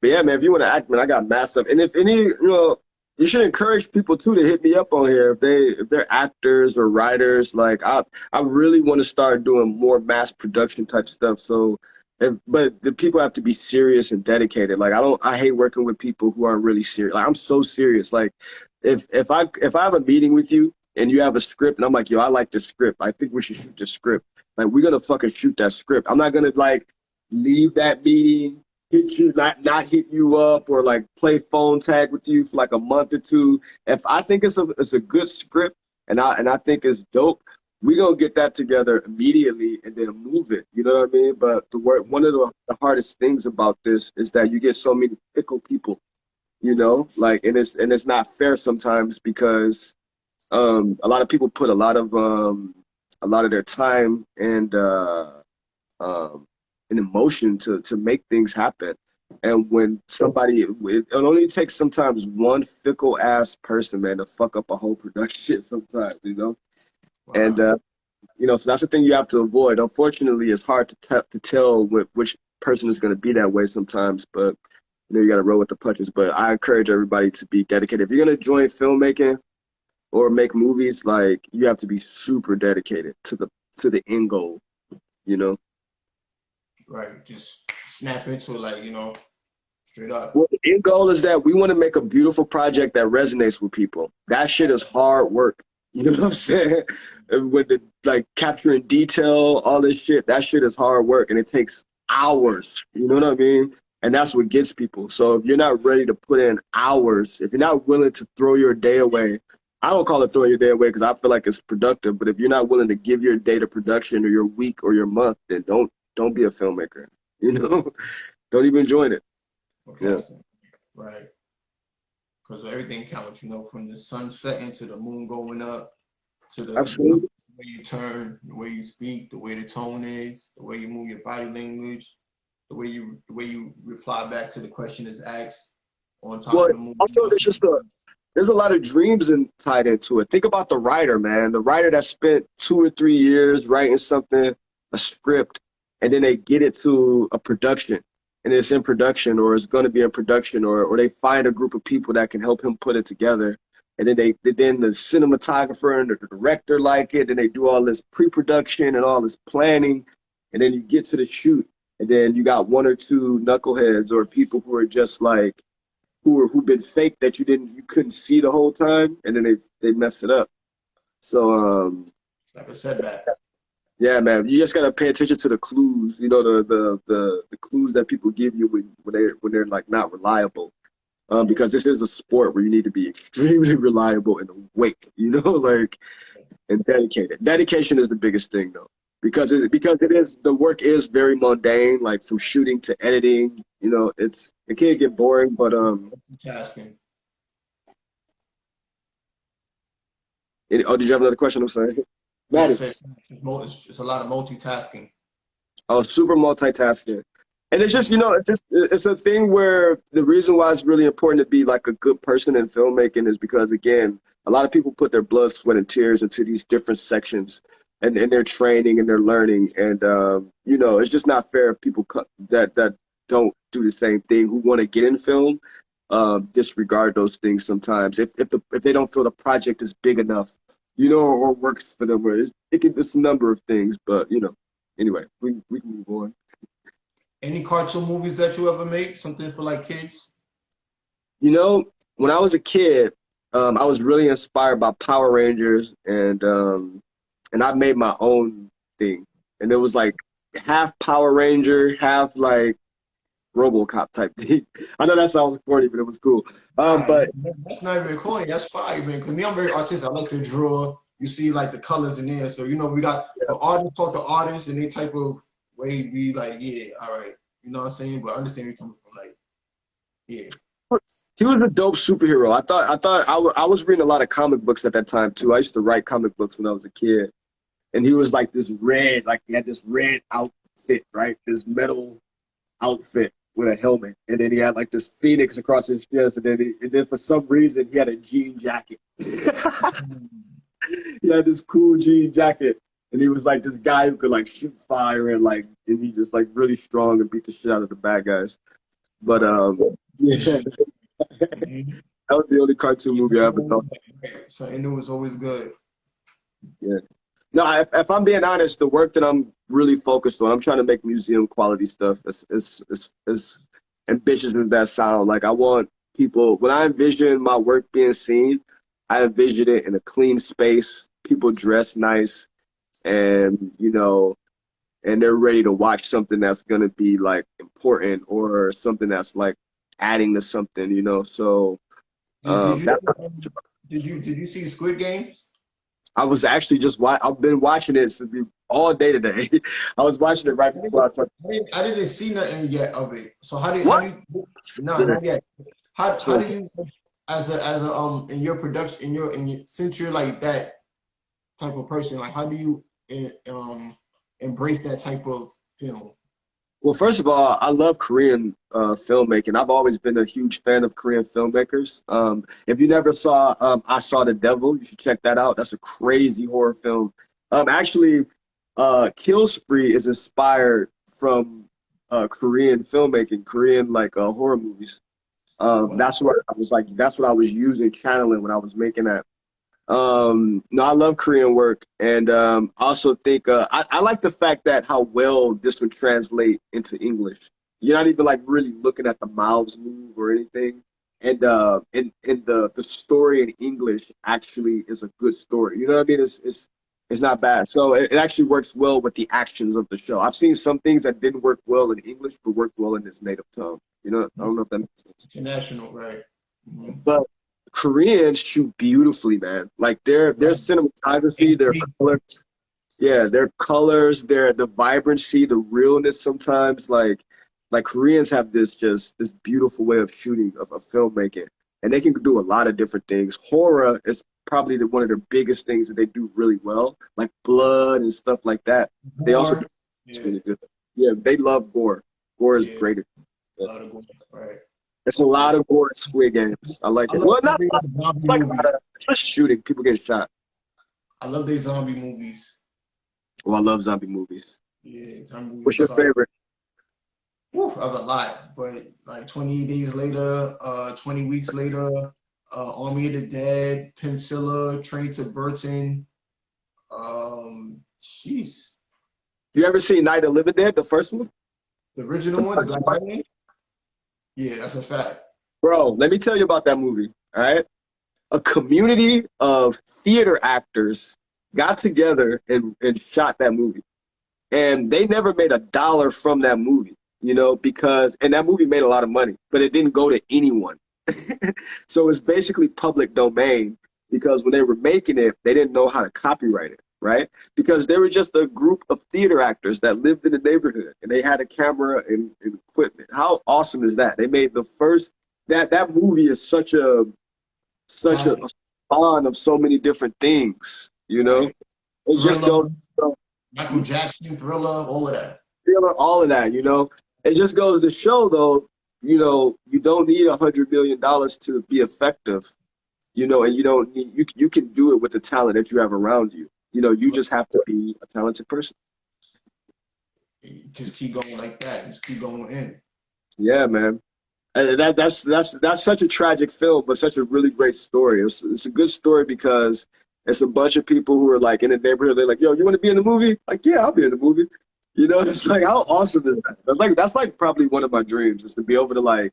yeah, man, if you want to act, man, I got massive. And if any, you know, you should encourage people too to hit me up on here if they're actors or writers. Like I really want to start doing more mass production type stuff. So, but the people have to be serious and dedicated. Like I hate working with people who aren't really serious. Like I'm so serious. Like if I have a meeting with you and you have a script and I'm like, yo, I like this script. I think we should shoot this script. Like we're gonna fucking shoot that script. I'm not gonna like leave that meeting, hit you, not hit you up or like play phone tag with you for like a month or two. If I think it's a good script and I think it's dope, we gonna get that together immediately and then move it. You know what I mean? But one of the hardest things about this is that you get so many fickle people. You know, like and it's not fair sometimes because a lot of people put a lot of their time and emotion to make things happen. And when somebody, it only takes sometimes one fickle ass person, man, to fuck up a whole production sometimes, you know? Wow. And, you know, so that's the thing you have to avoid. Unfortunately, it's hard to tell which person is going to be that way sometimes, but, you know, you got to roll with the punches. But I encourage everybody to be dedicated. If you're going to join filmmaking or make movies, like, you have to be super dedicated to the end goal, you know? Right, just snap into it, like, you know, straight up. Well, the end goal is that we want to make a beautiful project that resonates with people. That shit is hard work. You know what I'm saying? With the like capturing detail, all this shit, that shit is hard work and it takes hours. You know what I mean? And that's what gets people. So if you're not ready to put in hours, if you're not willing to throw your day away, I don't call it throwing your day away because I feel like it's productive. But if you're not willing to give your day to production or your week or your month, then don't be a filmmaker. You know, don't even join it. Okay. Yeah. Right. Because everything counts, you know, from the sun setting to the moon going up, to the Absolutely. way you turn, the way you speak, the way the tone is, the way you move your body language, the way you reply back to the question is asked on top Well, of the movie. also there's a lot of dreams tied into it. Think about the writer, man. The writer that spent 2 or 3 years writing something, a script, and then they get it to a production. And it's in production or it's going to be in production or they find a group of people that can help him put it together. And then then the cinematographer and the director like it and they do all this pre-production and all this planning. And then you get to the shoot and then you got 1 or 2 knuckleheads or people who are just like, who've been fake that you couldn't see the whole time. And then they messed it up. So, like a setback. yeah, man, you just gotta pay attention to the clues. You know, the clues that people give you when they're like not reliable. Because this is a sport where you need to be extremely reliable and awake. You know, like and dedicated. Dedication is the biggest thing, though, because it is the work is very mundane. Like from shooting to editing, you know, it can get boring. But Tasking. oh, did you have another question? I'm sorry. It's a lot of multitasking. Oh, super multitasking. And it's just, you know, it's a thing where the reason why it's really important to be like a good person in filmmaking is because, again, a lot of people put their blood, sweat, and tears into these different sections and their training and their learning. And, you know, it's just not fair if people that don't do the same thing who want to get in film disregard those things sometimes if they don't feel the project is big enough, you know, or works for them. It's a number of things, but, you know, anyway, we can move on. Any cartoon movies that you ever made? Something for like kids? You know, when I was a kid, I was really inspired by Power Rangers, and I made my own thing, and it was like half Power Ranger, half like RoboCop type thing. I know that sounds corny, but it was cool. But that's not even corny. That's fine, man. Because me, I'm very artistic. I like to draw. You see, like the colors in there. So you know, we got the artists talk to artists, and they type of way be like, yeah, all right. You know what I'm saying? But I understand where you're coming from. Like, yeah. He was a dope superhero. I was reading a lot of comic books at that time too. I used to write comic books when I was a kid, and he was like this red, like he had this red outfit, right? This metal outfit with a helmet, and then he had like this phoenix across his chest, and then for some reason he had a jean jacket. He had this cool jean jacket, and he was like this guy who could like shoot fire and he just like really strong and beat the shit out of the bad guys. But yeah, that That was the only cartoon movie I ever thought. Something new is always good. Yeah. No, if I'm being honest, the work that I'm really focused on, I'm trying to make museum quality stuff as ambitious as that sound. Like I want people, when I envision my work being seen, I envision it in a clean space, people dress nice, and and they're ready to watch something that's gonna be like important or something that's like adding to something. So Did you that, did you see Squid Games? I was actually I've been watching it all day today. I was watching it right before I took. I didn't see nothing yet of it. So how do you no, not What? yet. How So do you as a in your production in your since you're like that type of person, like how do you embrace that type of film? Well, first of all, I love Korean filmmaking. I've always been a huge fan of Korean filmmakers. If you never saw I Saw the Devil, you should check that out. That's a crazy horror film. Actually, Kill Spree is inspired from Korean filmmaking, Korean like horror movies. That's what I was like. That's what I was using, channeling when I was making that. No, I love Korean work, and I also think I like the fact that how well this would translate into English. You're not even like really looking at the mouths move or anything, and the story in English actually is a good story. You know what I mean? It's not bad. So it actually works well with the actions of the show. I've seen some things that didn't work well in English, but worked well in its native tongue. I don't know if that makes sense. International, right? Mm-hmm. But Koreans shoot beautifully, man. Like their cinematography, their colors, yeah, their colors, the vibrancy, the realness. Sometimes, like Koreans have this beautiful way of shooting of filmmaking, and they can do a lot of different things. Horror is probably one of the biggest things that they do really well, like blood and stuff like that. They also it's really good. Yeah, they love gore. Gore is great. A lot of gore, right? It's a lot of gore in Squid Games. I like it. Well, not it's like it's just shooting. People getting shot. I love these zombie movies. Well, I love zombie movies. Yeah, zombie movies. What's your favorite? I have a lot, but like 28 Days Later, 20 Weeks Later, Army of the Dead, Penicilla, Train to Burton. Jeez. You ever seen Night of the Living Dead, the first one? The original one, the Black one? Yeah, that's a fact. Bro, let me tell you about that movie, all right? A community of theater actors got together and shot that movie. And they never made $1 from that movie, and that movie made a lot of money, but it didn't go to anyone. So it's basically public domain because when they were making it, they didn't know how to copyright it, right? Because they were just a group of theater actors that lived in the neighborhood and they had a camera and equipment. How awesome is that? They made the first, that movie is such a spawn of so many different things, It just goes, Michael Jackson, Thriller, all of that. All of that, It just goes to show, though, you don't need $100 million to be effective, and you don't need, you can do it with the talent that you have around you. You just have to be a talented person. Just keep going like that. Just keep going in. Yeah, man. That's such a tragic film, but such a really great story. It's a good story because it's a bunch of people who are like in the neighborhood. They're like, "Yo, you want to be in the movie?" Like, yeah, I'll be in the movie. It's like, how awesome is that? That's like probably one of my dreams is to be able to like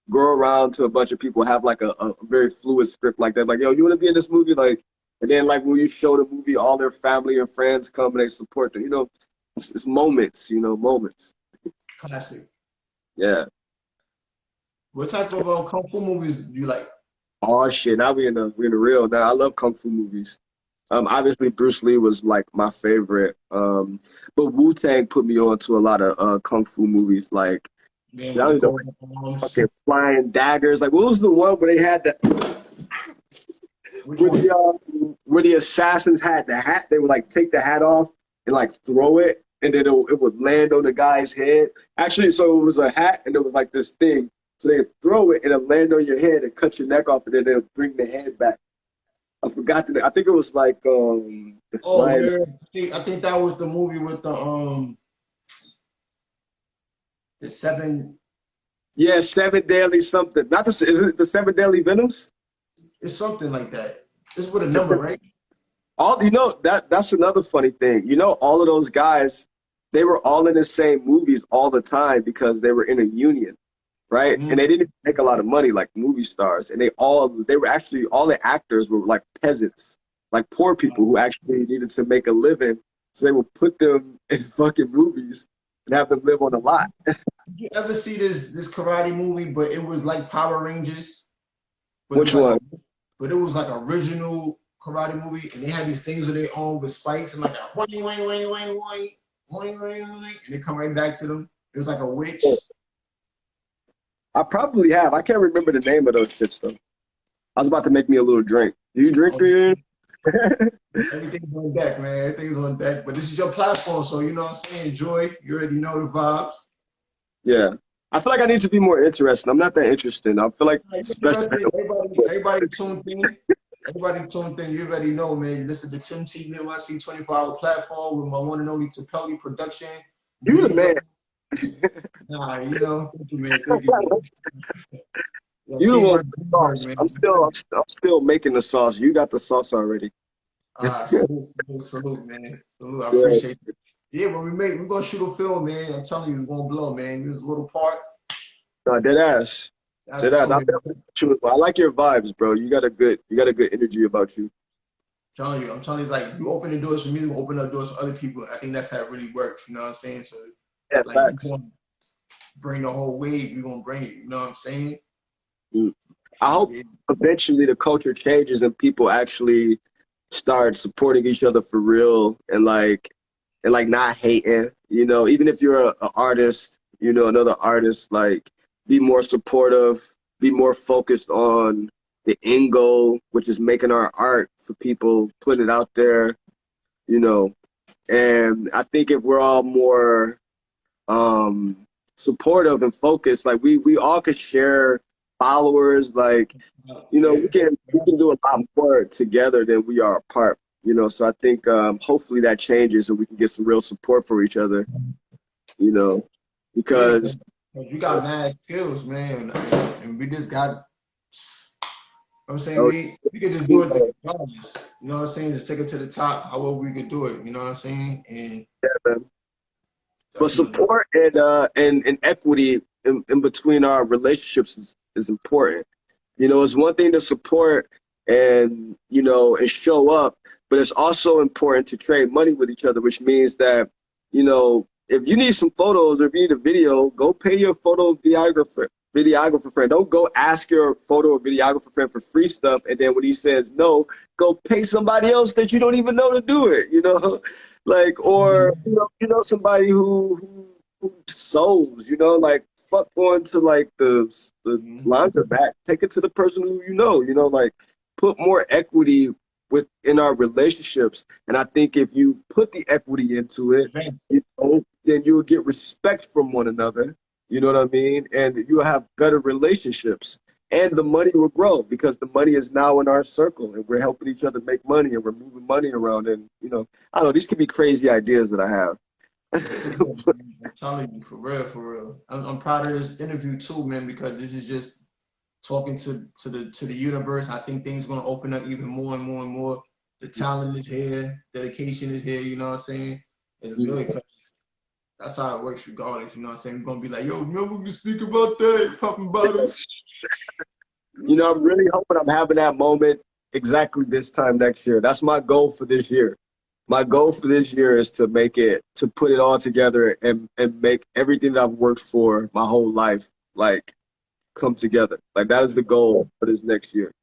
go around to a bunch of people, have like a very fluid script like that. Like, yo, you want to be in this movie? Like, and then like when you show the movie, all their family and friends come and they support them. It's moments. Moments. Classic. Yeah. What type of kung fu movies do you like? Oh shit! Now we in the real. Now I love kung fu movies. Obviously Bruce Lee was like my favorite. But Wu-Tang put me on to a lot of kung fu movies. Like, fucking flying daggers. Like, what was the one where they had where the assassins had the hat? They would like take the hat off and like throw it, and then it would land on the guy's head. Actually, so it was a hat, and it was like this thing. So they throw it and it'll land on your head and cut your neck off, and then they'll bring the head back. I forgot I think it was like I think that was the movie with the seven. Yeah, Seven Deadly something. Not is it the Seven Deadly Venoms? It's something like that. It's with a number, right? All, you know, that's another funny thing. You know, all of those guys, they were all in the same movies all the time because they were in a union, right? Mm-hmm. And they didn't make a lot of money like movie stars. And they were actually, all the actors were like peasants, like poor people who actually needed to make a living. So they would put them in fucking movies and have them live on a lot. Did you ever see this karate movie? But it was like Power Rangers, but it Which was like one? but it was like original karate movie, and they had these things of their own with spikes and like a wing, wing, wing, wing, wing, wing, wing, wing, and they come right back to them. It was like a witch. I probably have. I can't remember the name of those shits though. I was about to make me a little drink. Do you drink for you? Everything's on deck, man. Everything's on deck. But this is your platform, so you know what I'm saying? Enjoy. You already know the vibes. Yeah. I feel like I need to be more interesting. I'm not that interesting. I feel like, especially, Everybody tuned in. Everybody tuned in. You already know, man. This is the Tim TVNYC 24-hour platform with my one and only Tapelli production. you the man. Nah, you know, thank you, man. Thank you, man. You the one with the sauce. I'm still making the sauce. You got the sauce already. Salute, man. Salute. I appreciate it. Yeah, we're gonna shoot a film, man. I'm telling you, it's gonna blow, man. This little part. Dead ass. Dead ass. I like your vibes, bro. You got a good energy about you. I'm telling you, it's like you open the doors for me, we open up doors for other people. I think that's how it really works. You know what I'm saying? So, yeah, like, facts. you gonna bring the whole wave. You're gonna bring it. You know what I'm saying? I hope eventually the culture changes and people actually start supporting each other for real and not hating. You know, even if you're an artist, you know, another artist, like, be more supportive, be more focused on the end goal, which is making our art for people, putting it out there, you know. And I think if we're all more supportive and focused, like we all could share followers, like, you know, we can do a lot more together than we are apart, you know. So I think hopefully that changes and we can get some real support for each other, you know, because you got mad skills, man, and we just got. I'm saying we could just do it regardless. You know what I'm saying? Just take it to the top. However we could do it. You know what I'm saying? And but support and equity in between our relationships is important. You know, it's one thing to support and, you know, and show up, but it's also important to trade money with each other, which means that, you know, if you need some photos or if you need a video, go pay your photo videographer friend. Don't go ask your photo or videographer friend for free stuff, and then when he says no, go pay somebody else that you don't even know to do it, you know? Like, or, you know somebody who sews, you know, like, fuck going to like the laundromat. Take it to the person who you know, like, put more equity within our relationships. And I think if you put the equity into it, you know, then you'll get respect from one another. You know what I mean? And you'll have better relationships. And the money will grow because the money is now in our circle and we're helping each other make money and we're moving money around. And, you know, I don't know, these could be crazy ideas that I have. I'm telling you, for real. I'm proud of this interview too, man, because this is just talking to the universe. I think things are gonna open up even more and more and more. The talent is here, dedication is here. You know what I'm saying? It's good because that's how it works regardless. You know what I'm saying? We're gonna be like, yo, remember we speak about that, popping bottles. You know, I'm really hoping I'm having that moment exactly this time next year. That's my goal for this year. My goal for this year is to put it all together and make everything that I've worked for my whole life, like, come together. Like, that is the goal for this next year.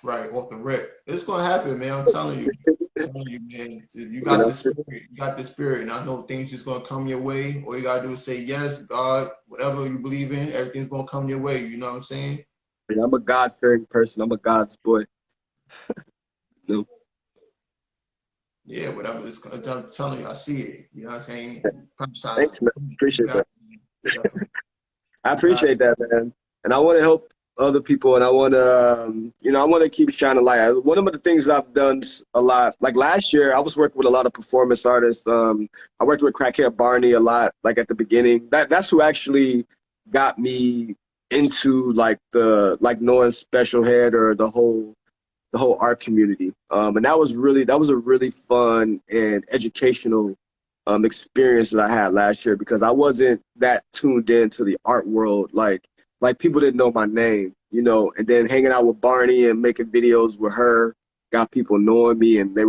Right, off the rip. It's gonna happen, man. I'm telling you. Man. You got the spirit. You got the spirit, and I know things just gonna come your way. All you gotta do is say yes, God, whatever you believe in, everything's gonna come your way. You know what I'm saying? Yeah, I'm a God-fearing person. I'm a God's boy. No. Yeah, whatever. I'm telling you, I see it. You know what I'm saying? Thanks, man. Appreciate that. I appreciate that, man. And I want to help other people, and I want to, you know, I want to keep shining light. One of the things that I've done a lot, like last year, I was working with a lot of performance artists. I worked with Crackhead Barney a lot, like at the beginning. That's who actually got me into like knowing Special Head or the whole the whole art community. And that was a really fun and educational experience that I had last year, because I wasn't that tuned into the art world. Like people didn't know my name, you know, and then hanging out with Barney and making videos with her got people knowing me, and the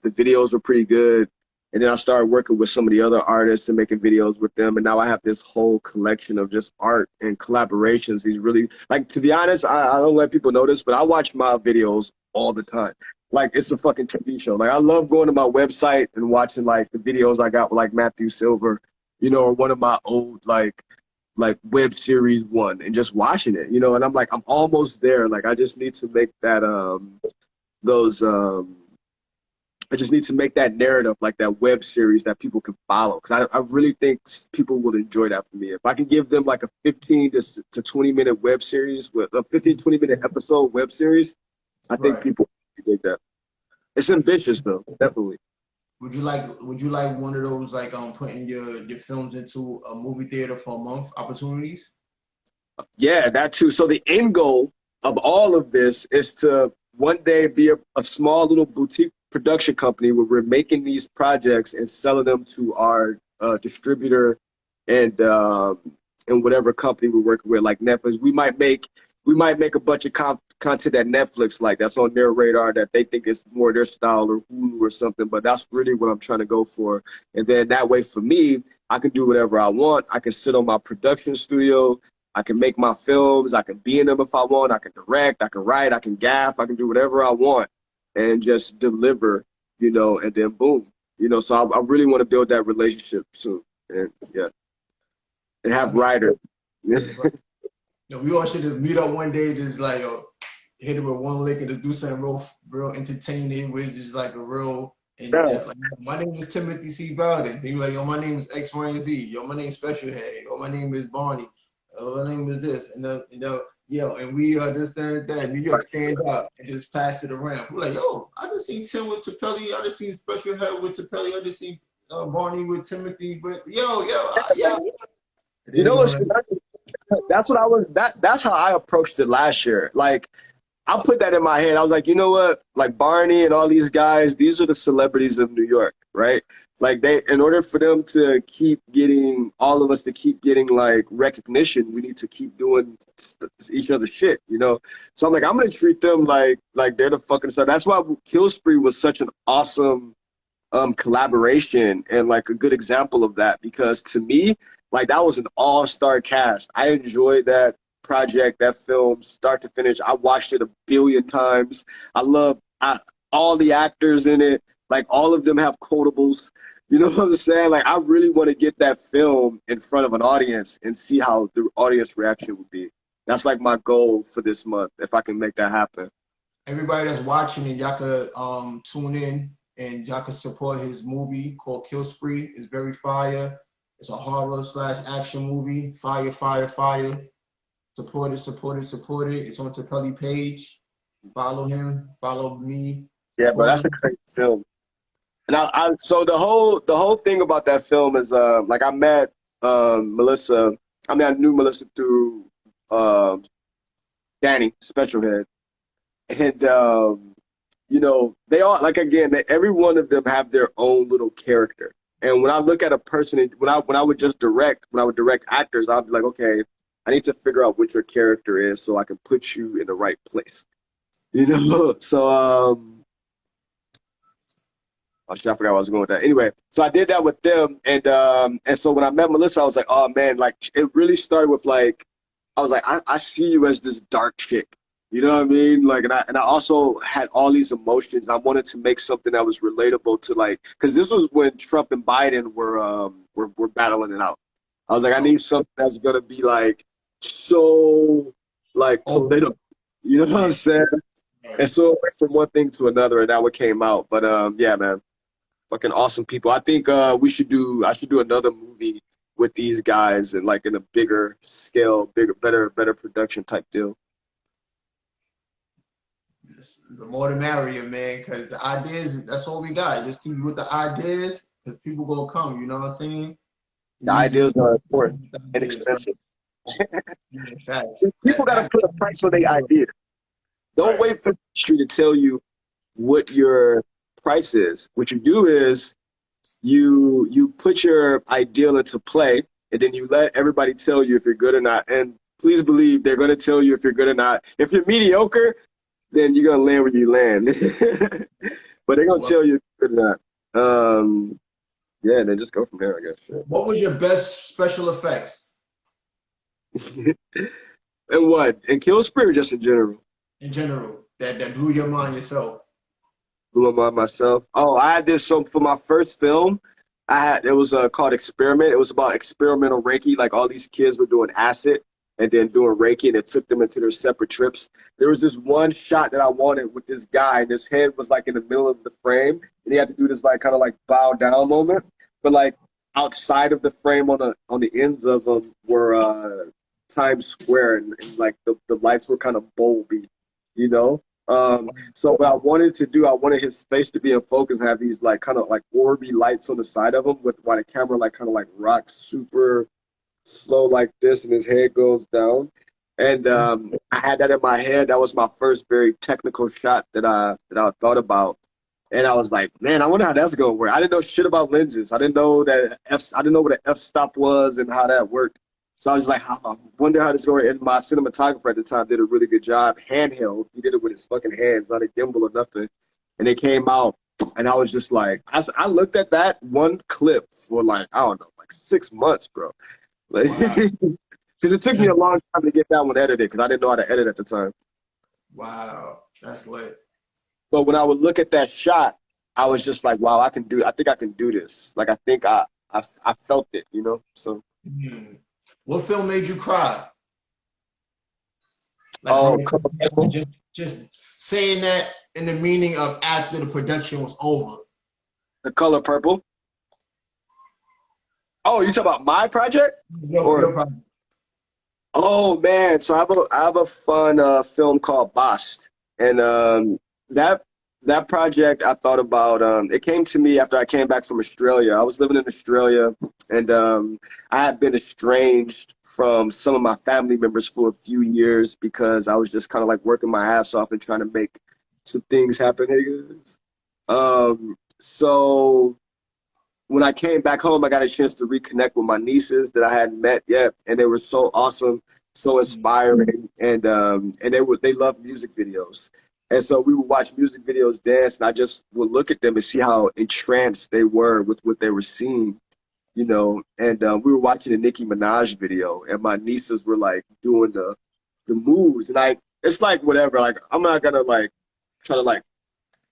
videos were pretty good. And then I started working with some of the other artists and making videos with them. And now I have this whole collection of just art and collaborations. These really, like, to be honest, I don't let people know this, but I watch my videos all the time. Like, it's a fucking TV show. Like, I love going to my website and watching, like, the videos I got with, like, Matthew Silver, you know, or one of my old, like web series one, and just watching it, you know. And I'm like, I'm almost there. Like, I just need to make that, I just need to make that narrative, like that web series that people can follow. Because I really think people would enjoy that for me. If I can give them like a 15 to 20 minute web series with a 15, 20 minute episode web series, I think people would dig that. It's ambitious though, definitely. Would you like one of those, like, putting your films into a movie theater for a month opportunities? Yeah, that too. So the end goal of all of this is to one day be a small little boutique production company where we're making these projects and selling them to our distributor and whatever company we're working with, like Netflix. We might make a bunch of content that Netflix like, that's on their radar, that they think is more their style, or Hulu or something. But that's really what I'm trying to go for. And then that way, for me, I can do whatever I want. I can sit on my production studio. I can make my films. I can be in them if I want. I can direct. I can write. I can gaff. I can do whatever I want and just deliver, you know, and then boom, you know. So I really want to build that relationship soon, and yeah, and have writers. You know, we all should just meet up one day, just like hit it with one lick and just do something real entertaining with just like a real like, my name is Timothy C. Bowden. Then you're like, yo, my name is X, Y, and Z. Yo, my name is Special Head. Yo, my name is Barney. My name is this. And and we this, that. New York stand up and just pass it around. We're like, yo, I just seen Tim with Tapelli. I just seen Special Head with Tapelli. I just seen Barney with Timothy. But yo. You know what's that's what I was. That's how I approached it last year. Like, I put that in my head. I was like, you know what? Like, Barney and all these guys, these are the celebrities of New York, right? Like, in order for them to keep getting, all of us to keep getting like recognition, we need to keep doing each other's shit, you know? So I'm like, I'm gonna treat them like they're the fucking star. That's why Kill Spree was such an awesome collaboration and like a good example of that, because to me, like, that was an all-star cast. I enjoyed that project, that film, start to finish. I watched it a billion times. I love all the actors in it. Like, all of them have quotables. You know what I'm saying? Like, I really want to get that film in front of an audience and see how the audience reaction would be. That's like my goal for this month, if I can make that happen. Everybody that's watching it, y'all could tune in and y'all could support his movie called Kill Spree. It's very fire. It's a horror/action movie. Fire. Support it. It's on Tapelli page. Follow him. Follow me. Yeah, but that's a great film. And so the whole thing about that film is like, I met Melissa. I mean, I knew Melissa through Danny, Special Head, and you know, they all, like, again, every one of them have their own little character. And when I look at a person, when I would direct actors, I'll be like, okay, I need to figure out what your character is so I can put you in the right place. You know? So I forgot where I was going with that. Anyway, so I did that with them, and so when I met Melissa, I was like, oh man, like, it really started with, like, I was like, I see you as this dark chick. You know what I mean? Like, and I also had all these emotions. I wanted to make something that was relatable to, like, because this was when Trump and Biden were battling it out. I was like, I need something that's gonna be like so, like, political. You know what I'm saying? And so it went from one thing to another, and that what came out. But yeah, man, fucking awesome people. I think I should do another movie with these guys, and like in a bigger scale, better production type deal. The more the merrier, man, because the ideas, that's all we got. Just keep with the ideas, because people gonna come, you know what I'm saying? The ideas are important and expensive. People gotta put a price on their idea. Don't wait for the industry to tell you what your price is. What you do is you put your ideal into play, and then you let everybody tell you if you're good or not. And please believe they're going to tell you if you're good or not. If you're mediocre, then you're going to land where you land. But they're going to tell you if you're good or not. Yeah, then just go from there, I guess. Sure. What was your best special effects? And what? In Kill Spree or just in general? In general, that blew your mind yourself. Blew my mind myself. Oh, I had this for my first film. It was called Experiment. It was about experimental Reiki. Like all these kids were doing acid and then doing Reiki, and it took them into their separate trips. There was this one shot that I wanted with this guy, and his head was like in the middle of the frame, and he had to do this like kind of like bow down moment. But like outside of the frame on the ends of them were Times Square, and like the lights were kind of bulby, you know. So what I wanted to do, I wanted his face to be in focus and have these like kind of like orby lights on the side of him, while the camera like kind of like rocks super slow like this, and his head goes down. And I had that in my head. That was my first very technical shot that I thought about. And I was like, man, I wonder how that's gonna work. I didn't know shit about lenses. I didn't know what an f-stop was and how that worked. So I was like, I wonder how this is going. And my cinematographer at the time did a really good job, handheld. He did it with his fucking hands, not a gimbal or nothing. And it came out, and I was just like, I looked at that one clip for like, I don't know, like 6 months, bro. Like, because it took me a long time to get that one edited, because I didn't know how to edit at the time. Wow, that's lit. But when I would look at that shot, I was just like, wow, I think I can do this. Like, I think I felt it, you know? So. What film made you cry? Like, just saying that in the meaning of after the production was over. The Color Purple. Oh, you talking about my project? Your project. Oh man, so I have a fun film called Bast, and that project I thought about. It came to me after I came back from Australia. I was living in Australia, and I had been estranged from some of my family members for a few years because I was just kind of like working my ass off and trying to make some things happen. So when I came back home, I got a chance to reconnect with my nieces that I hadn't met yet, and they were so awesome, so inspiring, and they loved music videos. And so we would watch music videos, dance, and I just would look at them and see how entranced they were with what they were seeing, you know. And we were watching a Nicki Minaj video, and my nieces were like doing the moves, and it's like whatever. Like I'm not gonna like try to like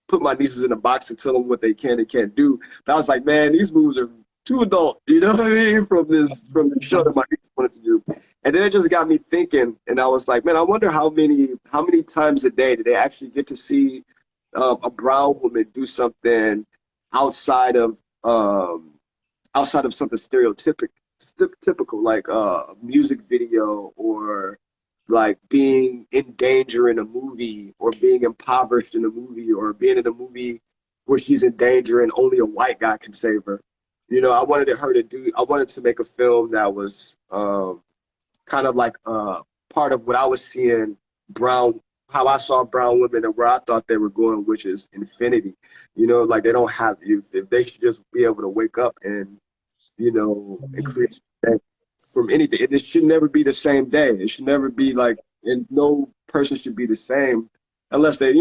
put my nieces in a box and tell them what they can and can't do. But I was like, man, these moves are too adult, you know what I mean? From the show that my nieces wanted to do. And then it just got me thinking, and I was like, man, I wonder how many times a day do they actually get to see a brown woman do something outside of something typical, like a music video, or like being in danger in a movie, or being impoverished in a movie, or being in a movie where she's in danger and only a white guy can save her. You know, I wanted to make a film that was kind of like part of what I was seeing how I saw brown women and where I thought they were going, which is infinity. You know, like they don't have, if they should just be able to wake up and, you know, and create from anything. It should never be the same day. It should never be like, and no person should be the same unless they're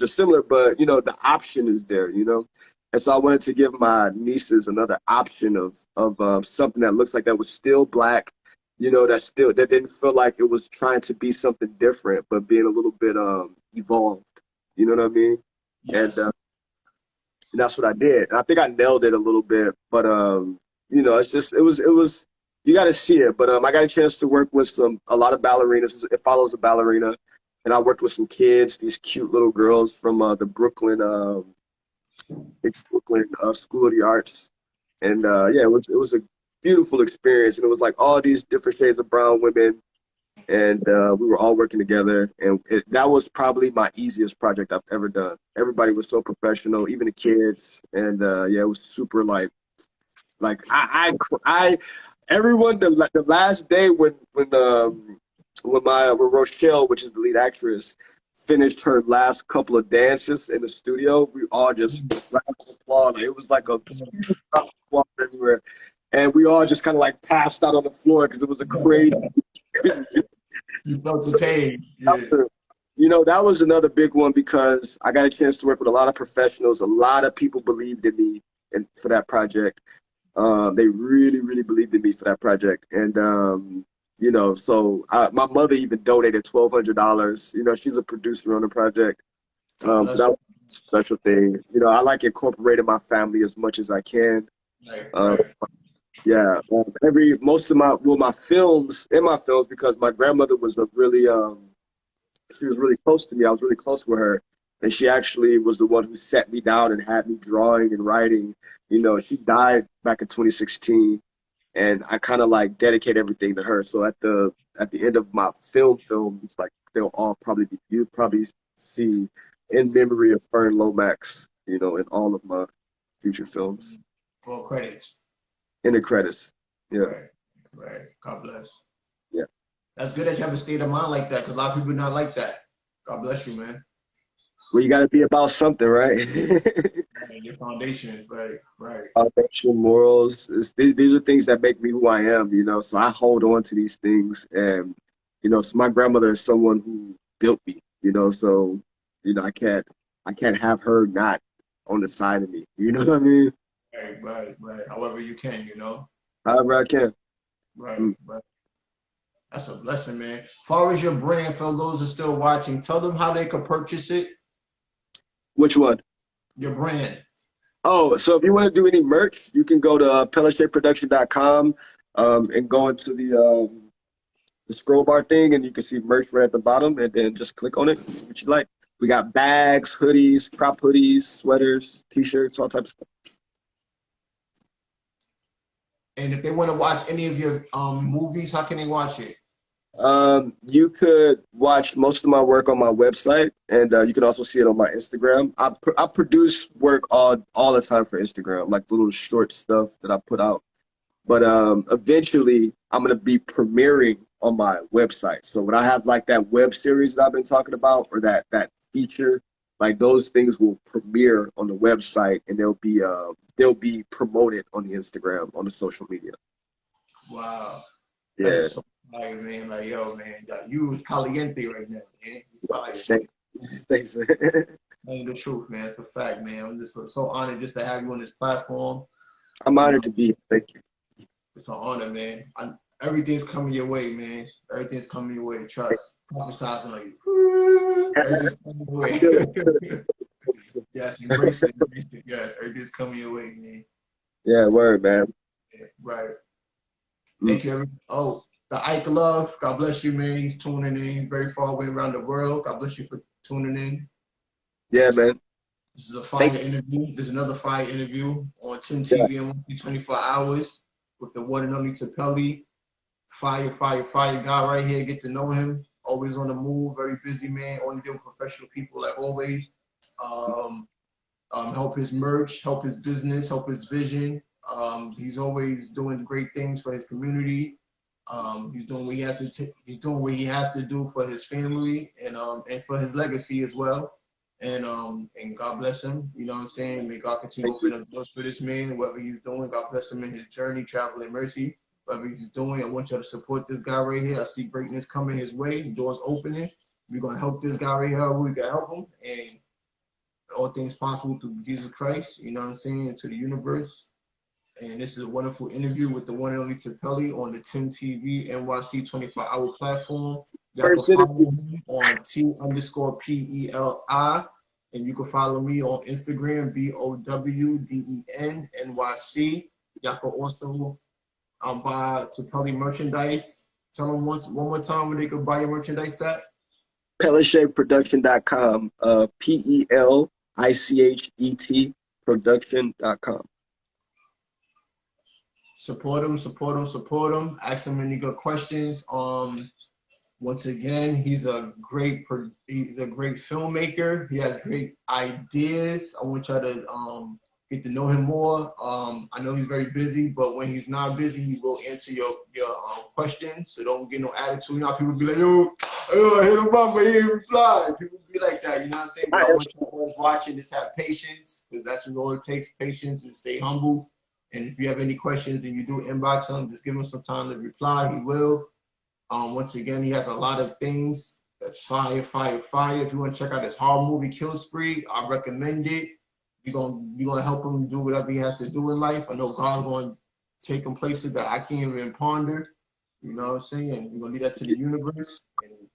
similar, but, you know, the option is there, you know? And so I wanted to give my nieces another option of something that looks like that was still Black, you know, that didn't feel like it was trying to be something different, but being a little bit evolved. You know what I mean? Yes. And that's what I did. And I think I nailed it a little bit, but you know, it was you got to see it. But I got a chance to work with a lot of ballerinas. It follows a ballerina, and I worked with some kids, these cute little girls from the Brooklyn School of the Arts, and yeah, it was a beautiful experience, and it was like all these different shades of brown women, and we were all working together, and that was probably my easiest project I've ever done. Everybody was so professional, even the kids, and yeah, it was super like everyone the last day when Rochelle, which is the lead actress, finished her last couple of dances in the studio, we all just applauded. It was like a water everywhere, and we all just kind of like passed out on the floor because it was a crazy. You felt the pain. Yeah. You know, that was another big one because I got a chance to work with a lot of professionals. A lot of people believed in me and for that project. They really, really believed in me for that project. And, you know, so my mother even donated $1,200. You know, she's a producer on the project. So that was a special thing. You know, I like incorporating my family as much as I can. Yeah, most of my films, because my grandmother was a really, she was really close to me. I was really close with her. And she actually was the one who sat me down and had me drawing and writing. You know, she died back in 2016. And I kind of like dedicate everything to her. So at the end of my films, like you'll probably see In Memory of Fern Lomax, you know, in all of my future films. Full credits. In the credits. Yeah. Right. God bless. Yeah. That's good that you have a state of mind like that, because a lot of people not like that. God bless you, man. Well, you got to be about something, right? Your foundation, right. Foundation, morals. These are things that make me who I am, you know. So I hold on to these things, and you know, so my grandmother is someone who built me, you know. So you know, I can't have her not on the side of me. You know what I mean? Right. However you can, you know. However I can. Right. That's a blessing, man. As far as your brand, for those who are still watching, tell them how they could purchase it. Which one? Your brand. Oh, so if you want to do any merch, you can go to PelletShapeProduction.com and go into the scroll bar thing, and you can see merch right at the bottom, and then just click on it and see what you like. We got bags, hoodies, crop hoodies, sweaters, T-shirts, all types of stuff. And if they want to watch any of your movies, how can they watch it? You could watch most of my work on my website, and you can also see it on my Instagram. I produce work all the time for Instagram, like little short stuff that I put out. But eventually, I'm gonna be premiering on my website. So when I have like that web series that I've been talking about, or that feature, like those things will premiere on the website, and they'll be promoted on the Instagram, on the social media. Wow. Yeah. Like, man, like, yo, man, you was caliente right now, man. Thanks, man. Ain't the truth, man. It's a fact, man. I'm just so honored just to have you on this platform. I'm honored to be here. Thank you. It's an honor, man. Everything's coming your way, man. Everything's coming your way. Trust. Prophesizing on you. Everything's coming your way. Yes, embrace it. Yes, everything's coming your way, man. Yeah, word, man. Yeah, right. Thank you, everyone. Oh, the Ike Love, God bless you, man. He's tuning in. He's very far away around the world. God bless you for tuning in. Yeah, man. This is a fire interview. This is another fire interview on TIMTVNYC24HRS with the one and only Tapeli. Fire guy right here. Get to know him. Always on the move. Very busy man. Only deal with professional people like always. Help his merch, help his business, help his vision. He's always doing great things for his community. He's doing what he has to. He's doing what he has to do for his family and for his legacy as well. And God bless him. You know what I'm saying? May God continue to open up doors for this man. Whatever he's doing, God bless him in his journey, travel in mercy. Whatever he's doing, I want y'all to support this guy right here. I see greatness coming his way. Doors opening. We're gonna help this guy right here. We can help him, and all things possible through Jesus Christ. You know what I'm saying? To the universe. And this is a wonderful interview with the one and only Tapeli on the TIMTVNYC24 platform. Y'all can follow me on T_PELI. And you can follow me on Instagram, BOWDENNYC. Y'all can also buy Tapeli merchandise. Tell them one more time where they can buy your merchandise at. PelletShapeProduction.com. PELICHET production.com. Support him. Ask him any good questions. Once again, he's a great filmmaker. He has great ideas. I want y'all to get to know him more. I know he's very busy, but when he's not busy, he will answer your questions. So don't get no attitude. You know, people be like, yo, Hit him up, but he didn't reply. People be like that, you know what I'm saying? But I want you always watching, just have patience, because that's what all it takes, patience, and stay humble. And if you have any questions and you do inbox him, just give him some time to reply. He will. Once again, he has a lot of things that's fire, fire, fire. If you want to check out his horror movie, Kill Spree, I recommend it. You're gonna help him do whatever he has to do in life. I know God's going to take him places that I can't even ponder. You know what I'm saying? We're gonna leave that to the universe.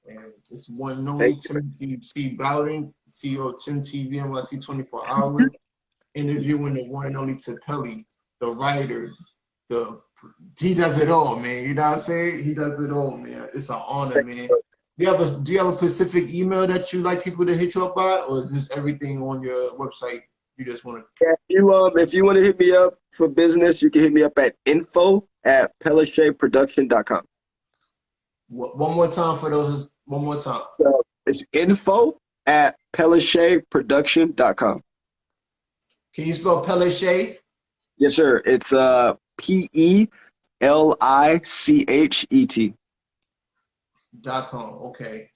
And this one and only Timothy C. Bowden, CEO of TIMTVNYC24HRS, interviewing the one and only Tipelli, the writer, he does it all, man. You know what I'm saying? He does it all, man. It's an honor, man. Do you have a specific email that you like people to hit you up by, or is this everything on your website? You just want to? Yeah, if you want to hit me up for business, you can hit me up at info@pellichetproduction.com. One more time for those. One more time. So it's info@pellichetproduction.com. Can you spell Pellichet? Yes, sir. It's PELICHET.com. Okay.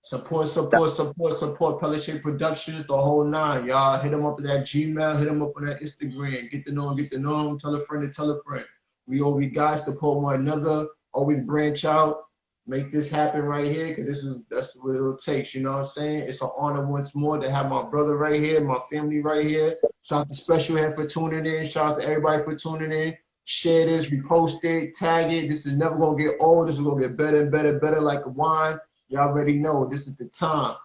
Support Pellichet Productions, the whole nine. Y'all hit them up at that Gmail, hit them up on that Instagram. Get to know them, tell a friend to tell a friend. We guys support one another, always branch out, make this happen right here, because that's what it takes, you know what I'm saying? It's an honor once more to have my brother right here, my family right here. Shout out to Special Head for tuning in. Shout out to everybody for tuning in. Share this, repost it, tag it. This is never gonna get old. This is gonna get better and better, better like a wine. Y'all already know this is the time.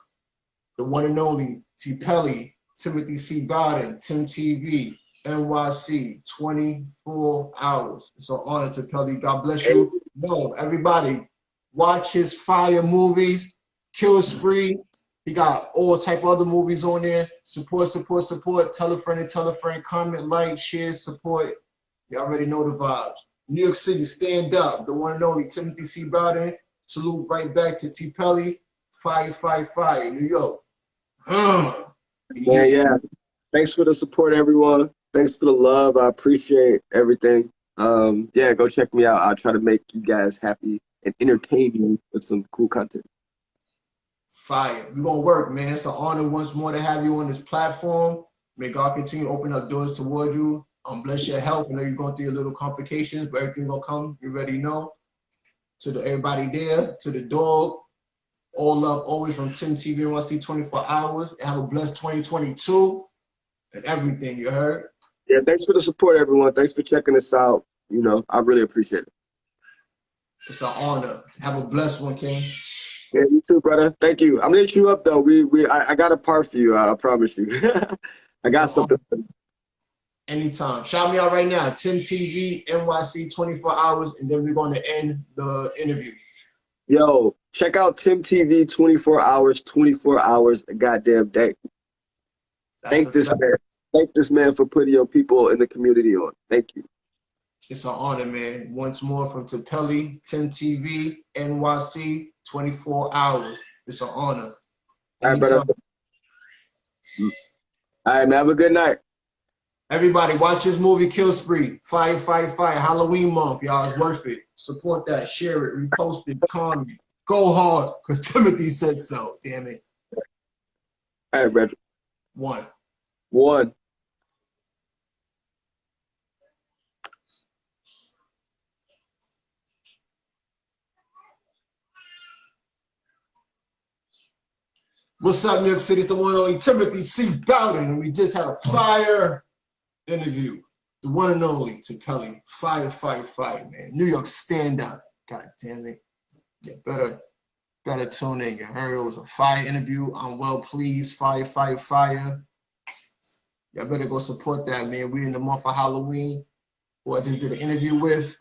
The one and only Tipelli, Timothy C. Bowden, Tim TV, NYC, 24 hours. It's an honor, Tipelli. God bless you. No, everybody, watch his fire movies, Kill Spree. He got all type of other movies on there. Support. Tell a friend and tell a friend. Comment, like, share, support. You already know the vibes. New York City, stand up. The one and only Timothy C. Bowden. Salute right back to Tipelli. Fire, fire, fire. New York. Yeah. Thanks for the support, everyone. Thanks for the love. I appreciate everything. Yeah, go check me out. I'll try to make you guys happy and entertain you with some cool content. Fire. We're going to work, man. It's an honor once more to have you on this platform. May God continue to open up doors toward you. Bless your health. I know you're going through your little complications, but everything going to come. You already know. To everybody there, to the dog, all love always from Tim TV NYC24HRS. Have a blessed 2022 and everything, you heard? Yeah, thanks for the support, everyone. Thanks for checking us out. You know, I really appreciate it. It's an honor. Have a blessed one, King. Yeah, you too, brother. Thank you. I'm gonna hit you up though. I got a part for you. I promise you. I got something. Anytime. Shout me out right now. Tim TV NYC24HRS, and then we're going to end the interview. Yo, check out Tim TV 24HRS, 24 hours a goddamn day. Thank this man. Thank this man for putting your people in the community on. Thank you. It's an honor, man. Once more from Tipelli, Tim TV, NYC, 24 hours. It's an honor. All right, brother. All right, man. Have a good night. Everybody, watch this movie, Kill Spree. Fire, fire, fire. Halloween month, y'all. It's worth it. Support that. Share it. Repost it. Comment. Go hard, because Timothy said so. Damn it. All right, brother. One. What's up, New York City? It's the one and only Timothy C. Bowden, and we just had a fire interview. The one and only Tipelli. Fire, fire, fire, man. New York, stand up. God damn it. You better tune in. You heard it was a fire interview. I'm well pleased. Fire, fire, fire. Y'all better go support that, man. We in the month of Halloween. Who I just did an interview with.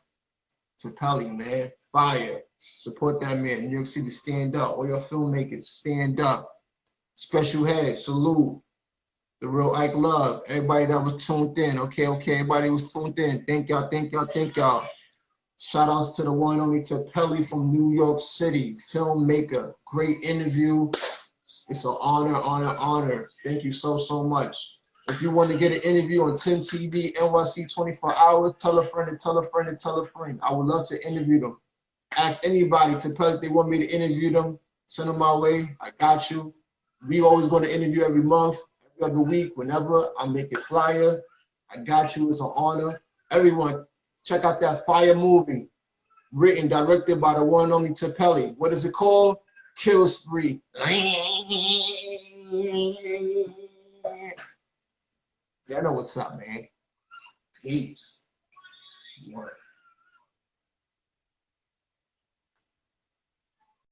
Tipelli, man. Fire. Support that man. New York City, stand up. All your filmmakers, stand up. Special Head, salute. The real Ike Love. Everybody that was tuned in. Okay. Everybody was tuned in. Thank y'all. Shout outs to the one and only Tipelli from New York City. Filmmaker. Great interview. It's an honor. Thank you so much. If you want to get an interview on Tim TV, NYC24HRS, tell a friend and tell a friend. I would love to interview them. Ask anybody, Tipelli, if they want me to interview them. send them my way. I got you. We always going to interview every month, every other week, whenever I make a flyer. I got you. It's an honor. Everyone, check out that fire movie, written, directed by the one and only Tapelli. What is it called? Kill Spree. Y'all know what's up, man. Peace. One.